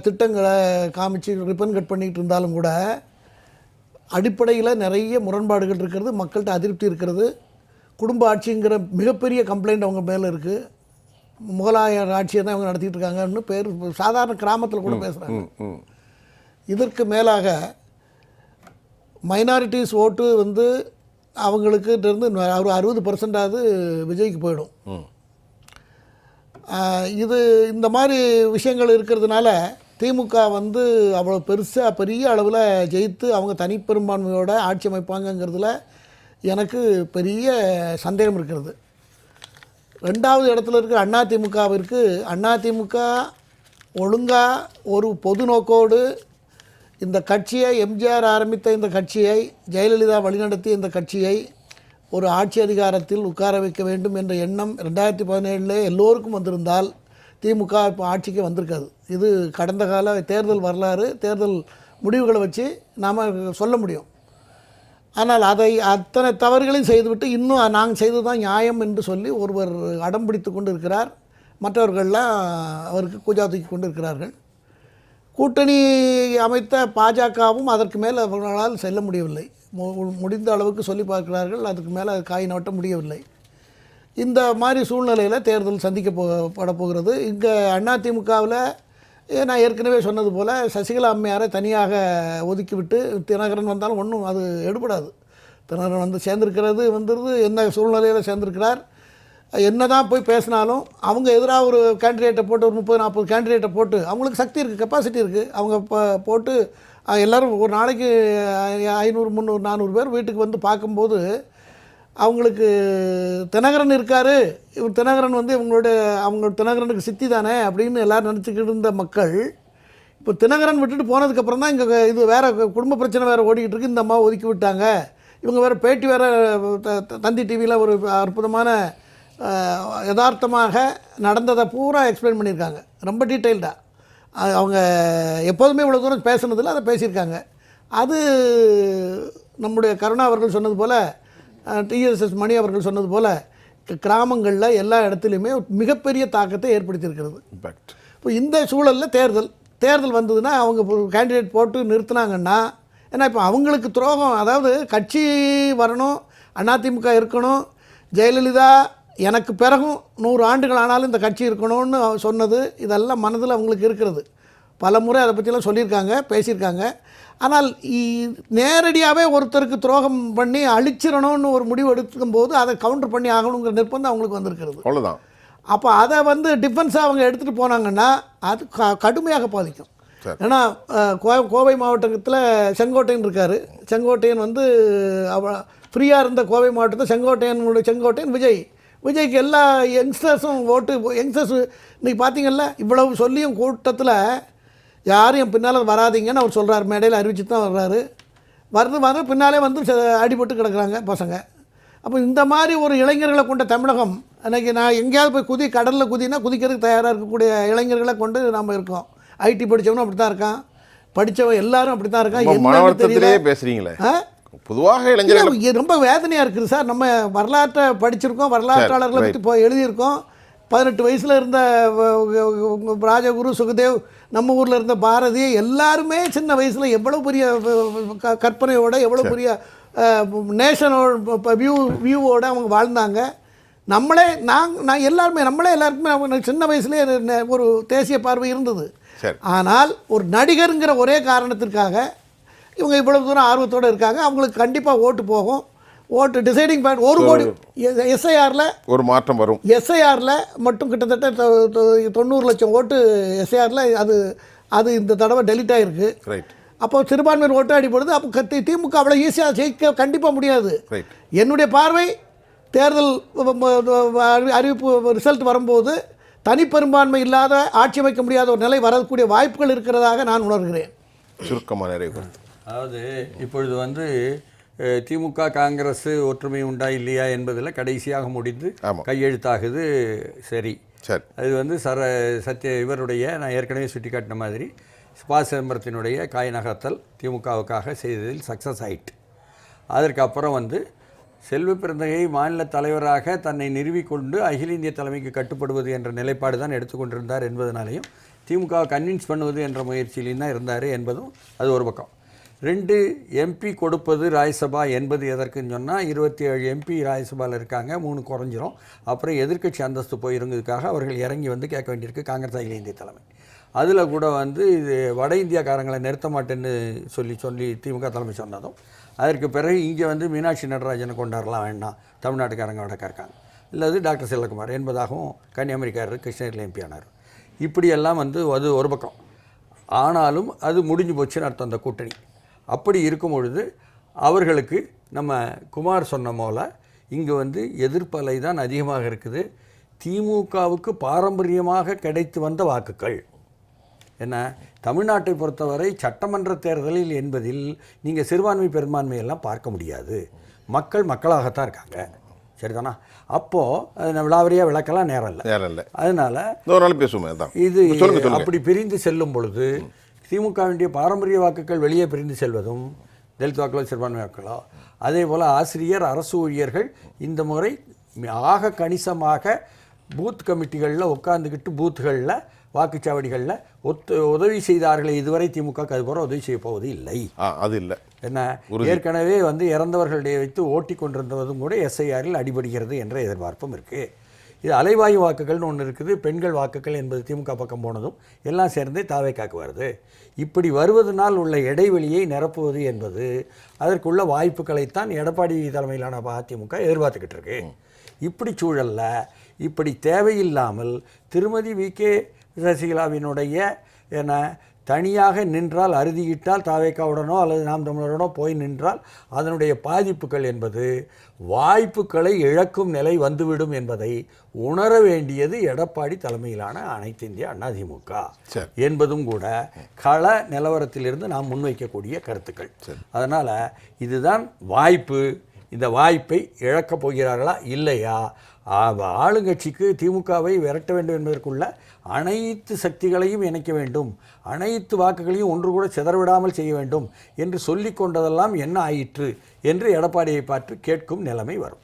திட்டங்களை காமிச்சு ரிப்பன் கட் பண்ணிக்கிட்டு இருந்தாலும் கூட அடிப்படையில் நிறைய முரண்பாடுகள் இருக்கிறது, மக்கள்கிட்ட அதிருப்தி இருக்கிறது. குடும்ப ஆட்சிங்கிற மிகப்பெரிய கம்ப்ளைண்ட் அவங்க மேலே இருக்குது. முகலாய ஆட்சியை தான் அவங்க நடத்திட்டு இருக்காங்கன்னு சாதாரண கிராமத்தில் கூட பேசுகிறாங்க. இதற்கு மேலாக மைனாரிட்டிஸ் ஓட்டு அவங்களுக்கு இருந்து ஒரு 60% விஜய்க்கு போயிடும். இந்த மாதிரி விஷயங்கள் இருக்கிறதுனால திமுக அவ்வளோ பெரிய அளவில் ஜெயித்து அவங்க தனிப்பெரும்பான்மையோட ஆட்சி அமைப்பாங்கங்கிறதுல எனக்கு பெரிய சந்தேகம் இருக்கிறது. 2வது இடத்துல இருக்கிற அதிமுக ஒழுங்காக ஒரு பொது நோக்கோடு இந்த கட்சியை, எம்ஜிஆர் ஆரம்பித்த இந்த கட்சியை, ஜெயலலிதா வழிநடத்திய இந்த கட்சியை ஒரு ஆட்சி அதிகாரத்தில் உட்கார வைக்க வேண்டும் என்ற எண்ணம் 2017 எல்லோருக்கும் வந்திருந்தால் திமுக இப்போ ஆட்சிக்கு வந்திருக்காது. இது கடந்த கால தேர்தல் வரலாறு, தேர்தல் முடிவுகளை வச்சு நாம் சொல்ல முடியும். ஆனால் அத்தனை தவறுகளையும் செய்துவிட்டு இன்னும் நாங்கள் செய்தது தான் நியாயம் என்று சொல்லி ஒருவர் அடம் பிடித்து கொண்டு இருக்கிறார். மற்றவர்கள்லாம் அவருக்கு கூஜா தூக்கி கொண்டு இருக்கிறார்கள். கூட்டணி அமைத்த பாஜகவும் அதற்கு மேலே அவர்களால் செல்ல முடியவில்லை. முடிந்த அளவுக்கு சொல்லி பார்க்கிறார்கள், அதுக்கு மேலே காய் நோட்ட முடியவில்லை. இந்த மாதிரி சூழ்நிலையில் தேர்தல் சந்திக்கப்பட போகிறது. இங்கே அதிமுகவில் நான் ஏற்கனவே சொன்னது போல் சசிகலா அம்மையாரை தனியாக ஒதுக்கிவிட்டு தினகரன் வந்தாலும் ஒன்றும் அது எடுபடாது. தினகரன் வந்து சேர்ந்துருக்கிறது வந்துடுது, என்ன சூழ்நிலையில் சேர்ந்துருக்கிறார், என்ன தான் போய் பேசினாலும் அவங்க எதிராக ஒரு கேண்டிடேட்டை போட்டு ஒரு 30-40 கேண்டிடேட்டை போட்டு அவங்களுக்கு சக்தி இருக்குது, கெப்பாசிட்டி இருக்குது, அவங்க போட்டு எல்லோரும் ஒரு நாளைக்கு 500-300-400 பேர் வீட்டுக்கு வந்து பார்க்கும்போது அவங்களுக்கு தினகரன் இருக்கார், இவர் தினகரன் வந்து அவங்க தினகரனுக்கு சித்தி தானே அப்படின்னு எல்லோரும் நினச்சிக்கிட்டு இருந்த மக்கள் இப்போ தினகரன் விட்டுட்டு போனதுக்கப்புறம் தான் இங்கே இது வேறு குடும்ப பிரச்சனை வேறு ஓடிக்கிட்டு இருக்குது, இந்த அம்மாவை ஒதுக்கி விட்டாங்க. இவங்க வேறு பேட்டி வேறு தந்தி டிவியில் ஒரு அற்புதமான யதார்த்தமாக நடந்ததை பூரா எக்ஸ்பிளைன் பண்ணியிருக்காங்க, ரொம்ப டீட்டெயில்டாக. அவங்க எப்போதுமே இவ்வளோ தூரம் பேசுனதில்லை, அதை பேசியிருக்காங்க. அது நம்முடைய கருணா அவர்கள் சொன்னது போல், டிஎஸ்எஸ் மணி அவர்கள் சொன்னது போல் கிராமங்களில் எல்லா இடத்துலையுமே மிகப்பெரிய தாக்கத்தை ஏற்படுத்தியிருக்கிறது. இப்போ இந்த சூழலில் தேர்தல் வந்ததுன்னா அவங்க கேண்டிடேட் போட்டு நிறுத்தினாங்கன்னா, ஏன்னா இப்போ அவங்களுக்கு துரோகம், அதாவது கட்சி வரணும், அதிமுக இருக்கணும், ஜெயலலிதா எனக்கு பிறகும் 100 ஆண்டுகள் ஆனாலும் இந்த கட்சி இருக்கணும்னு சொன்னது இதெல்லாம் மனதில் அவங்களுக்கு இருக்கிறது. பல முறை அதை பற்றிலாம் சொல்லியிருக்காங்க, பேசியிருக்காங்க. ஆனால் நேரடியாகவே ஒருத்தருக்கு துரோகம் பண்ணி அழிச்சிடணும்னு ஒரு முடிவு எடுக்கும்போது அதை கவுண்டர் பண்ணி ஆகணுங்கிற நிர்பந்தம் அவங்களுக்கு வந்திருக்கிறது. அவ்வளோதான். அப்போ அதை வந்து டிஃபென்ஸாக அவங்க எடுத்துகிட்டு போனாங்கன்னா அது கடுமையாக பாதிக்கும். ஏன்னா கோவை மாவட்டத்தில் செங்கோட்டையன் இருக்கார். செங்கோட்டையன் வந்து ஃப்ரீயாக இருந்த கோவை மாவட்டத்தை செங்கோட்டையன் விஜய்க்கு எல்லா யங்ஸ்டர்ஸும் யங்ஸ்டர்ஸ் இன்றைக்கி பார்த்தீங்கல்ல, இவ்வளவு சொல்லியும் கூட்டத்தில் யாரும் என் பின்னால் வராதிங்கன்னு அவர் சொல்கிறார், மேடையில் அறிவிச்சு தான் வர்றாரு. வர்றது பின்னாலே வந்து அடிபட்டு கிடக்குறாங்க பசங்க. அப்போ இந்த மாதிரி ஒரு இளைஞர்களை கொண்ட தமிழகம், அன்றைக்கி நான் எங்கேயாவது போய் கடலில் குதிக்கிறதுக்கு தயாராக இருக்கக்கூடிய இளைஞர்களை கொண்டு நம்ம இருக்கோம். ஐடி படித்தவனும் அப்படி தான் இருக்கான், படித்தவன் எல்லாரும் அப்படி தான் இருக்கான். மனவர்த்தத்திலே பேசுகிறீங்களே, பொதுவாக இளைஞர்கள் ரொம்ப வேதனையாக இருக்குது சார். நம்ம வரலாற்றை படிச்சிருக்கோம், வரலாற்றாளர்களை பற்றி எழுதியிருக்கோம். 18 வயசில் இருந்த ராஜகுரு, சுகதேவ், நம்ம ஊரில் இருந்த பாரதி, எல்லாருமே சின்ன வயசில் எவ்வளோ பெரிய கற்பனையோட, எவ்வளோ பெரிய நேஷனோட வியூவோடு அவங்க வாழ்ந்தாங்க. நான் எல்லாருக்குமே சின்ன வயசுலேயே ஒரு தேசிய பார்வை இருந்தது. ஆனால் ஒரு நடிகருங்கிற ஒரே காரணத்திற்காக இவங்க இவ்வளவு தூரம் ஆர்வத்தோடு இருக்காங்க. அவங்களுக்கு கண்டிப்பாக ஓட்டு போகும். ஓட்டு டிசைடிங் பாயிண்ட் 1 கோடி எஸ்ஐஆரில் ஒரு மாற்றம் வரும். எஸ்ஐஆரில் மட்டும் கிட்டத்தட்ட 90 லட்சம் ஓட்டு எஸ்ஐஆரில் அது இந்த தடவை டெலிட் ஆகிருக்கு. அப்போ சிறுபான்மையினர் ஓட்டு அடிப்படுது. அப்போ திமுக அவ்வளோ ஈஸியாக ஜெயிக்க கண்டிப்பாக முடியாது. என்னுடைய பார்வை, தேர்தல் அறிவிப்பு ரிசல்ட் வரும்போது தனிப்பெரும்பான்மை இல்லாத ஆட்சி அமைக்க முடியாத ஒரு நிலை வரக்கூடிய வாய்ப்புகள் இருக்கிறதாக நான் உணர்கிறேன். சுருக்கமாக நிறைவு. அதாவது இப்பொழுது வந்து திமுக காங்கிரஸ் ஒற்றுமை உண்டா இல்லையா என்பதில் கடைசியாக முடிந்து கையெழுத்தாகுது. சரி, அது வந்து இவருடைய நான் ஏற்கனவே சுட்டி காட்டின மாதிரி ப. சிதம்பரத்தினுடைய காய் நகர்த்தல் திமுகவுக்காக செய்ததில் சக்ஸஸ் ஆயிட்டு. அதற்கப்புறம் வந்து செல்வ பிறந்தகை மாநில தலைவராக தன்னை நிறுவிக்கொண்டு அகில இந்திய தலைமைக்கு கட்டுப்படுவது என்ற நிலைப்பாடு தான் எடுத்துக்கொண்டிருந்தார் என்பதனாலையும் திமுகவை கன்வின்ஸ் பண்ணுவது என்ற முயற்சியிலையும் தான் இருந்தார் என்பதும் அது ஒரு பக்கம். 2 எம்பி கொடுப்பது ராஜ்யசபா என்பது எதற்குன்னு சொன்னால் 27 எம்பி ராஜ்யசபாவில் இருக்காங்க, 3 குறைஞ்சிரும். அப்புறம் எதிர்க்கட்சி அந்தஸ்து போயிருந்ததுக்காக அவர்கள் இறங்கி வந்து கேட்க வேண்டியிருக்கு காங்கிரஸ் அகில இந்திய தலைமை. அதில் கூட வந்து இது வட இந்தியாக்காரங்களை நிறுத்த மாட்டேன்னு சொல்லி திமுக தலைமை சொன்னதும், அதற்கு பிறகு இங்கே வந்து மீனாட்சி நடராஜனை கொண்டாடலாம் வேண்டாம், தமிழ்நாட்டுக்காரங்க வடக்க இருக்காங்க, இல்லது டாக்டர் செல்லகுமார் என்பதாகவும் கன்னியாகுமரிக்காரர் கிருஷ்ணகிரியில் எம்பி ஆனார். இப்படியெல்லாம் வந்து அது ஒரு பக்கம். ஆனாலும் அது முடிஞ்சு போச்சுன்னு அர்த்தம் அந்த கூட்டணி. அப்படி இருக்கும் பொழுது அவர்களுக்கு நம்ம குமார் சொன்ன போல் இங்கே வந்து எதிர்ப்பலை தான் அதிகமாக இருக்குது. திமுகவுக்கு பாரம்பரியமாக கிடைத்து வந்த வாக்குகள் என்ன, தமிழ்நாட்டை பொறுத்தவரை சட்டமன்ற தேர்தலில் என்பதில் நீங்கள் சிறுபான்மை பெரும்பான்மையெல்லாம் பார்க்க முடியாது. மக்களாகத்தான் இருக்காங்க, சரிதானா? அப்போது விளாவரியாக விளக்கலாம் நேரம் இல்லை. அதனால் இது அப்படி பிரிந்து செல்லும் பொழுது திமுகவினுடைய பாரம்பரிய வாக்குகள் வெளியே பிரிந்து செல்வதும், தலித் வாக்களோ சிறுபான்மை வாக்களோ, அதே போல் ஆசிரியர், அரசு ஊழியர்கள் இந்த முறை ஆக கணிசமாக பூத் கமிட்டிகளில் உட்காந்துக்கிட்டு பூத்துகளில் வாக்குச்சாவடிகளில் உதவி செய்தார்களே இதுவரை திமுக அதுபோல் உதவி செய்ய போவது இல்லை. அது இல்லை என்ன, ஏற்கனவே வந்து இறந்தவர்களுடைய வைத்து ஓட்டி கொண்டிருந்ததும் கூட எஸ்ஐஆரில் அடிபடுகிறது என்ற எதிர்பார்ப்பும் இருக்குது. இது அலைவாயு வாக்குகள்னு ஒன்று இருக்குது, பெண்கள் வாக்குகள் என்பது திமுக பக்கம் போனதும் எல்லாம் சேர்ந்து தாவேக்காக்கு வருது. இப்படி வருவதனால் உள்ள இடைவெளியை நிரப்புவது என்பது அதற்குள்ள வாய்ப்புகளைத்தான் எடப்பாடி தலைமையிலான அதிமுக எதிர்பார்த்துக்கிட்டு இருக்கு. இப்படி சூழலில் இப்படி தேவையில்லாமல் திருமதி வி.கே. சசிகலாவினுடைய என தனியாக நின்றால், அறுதியிட்டால் தாவேக்காவுடனோ அல்லது நாம் தமிழருடனோ போய் நின்றால் அதனுடைய பாதிப்புகள் என்பது வாய்ப்புகளை இழக்கும் நிலை வந்துவிடும் என்பதை உணர வேண்டியது எடப்பாடி தலைமையிலான அனைத்து இந்திய அதிமுக என்பதும் கூட கள நிலவரத்திலிருந்து நாம் முன்வைக்கக்கூடிய கருத்துக்கள். அதனால் இதுதான் வாய்ப்பு. இந்த வாய்ப்பை இழக்கப் போகிறார்களா இல்லையா? ஆளுங்கட்சிக்கு திமுகவை விரட்ட வேண்டும் என்பதற்குள்ள அனைத்து சக்திகளையும் இணைக்க வேண்டும், அனைத்து வாக்குகளையும் ஒன்று கூட சிதறவிடாமல் செய்ய வேண்டும் என்று சொல்லி கொண்டதெல்லாம் என்ன ஆயிற்று என்று எடப்பாடியை பார்த்து கேட்கும் நிலைமை வரும்.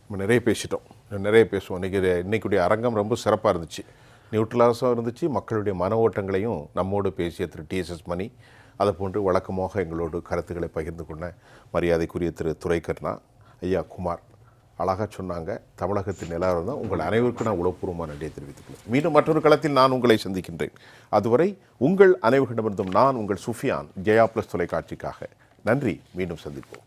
நம்ம நிறைய பேசிட்டோம், நிறைய பேசுவோம். இன்னைக்குடைய அரங்கம் ரொம்ப சிறப்பாக இருந்துச்சு, நியூட்ரலாகவும் இருந்துச்சு. மக்களுடைய மன ஓட்டங்களையும் நம்மோடு பேசிய திரு டி.எஸ்.எஸ். மணி, அதை போன்று வழக்கமாக எங்களோடு கருத்துக்களை பகிர்ந்து கொண்ட மரியாதைக்குரிய திரு துரைக்கண்ணா, ஐயா குமார் அழகாக சொன்னாங்க. தமிழகத்தின் நிலவரம் தான். உங்கள் அனைவருக்கும் நான் உளப்பூர்வமான நன்றியை தெரிவித்துக்கிறேன். மீண்டும் மற்றொரு களத்தில் நான் உங்களை சந்திக்கின்றேன். அதுவரை உங்கள் அனைவரிடமிருந்தும் நான் உங்கள் சுஃபியான், ஜெயா ப்ளஸ் தொலைக்காட்சிக்காக நன்றி. மீண்டும் சந்திப்போம்.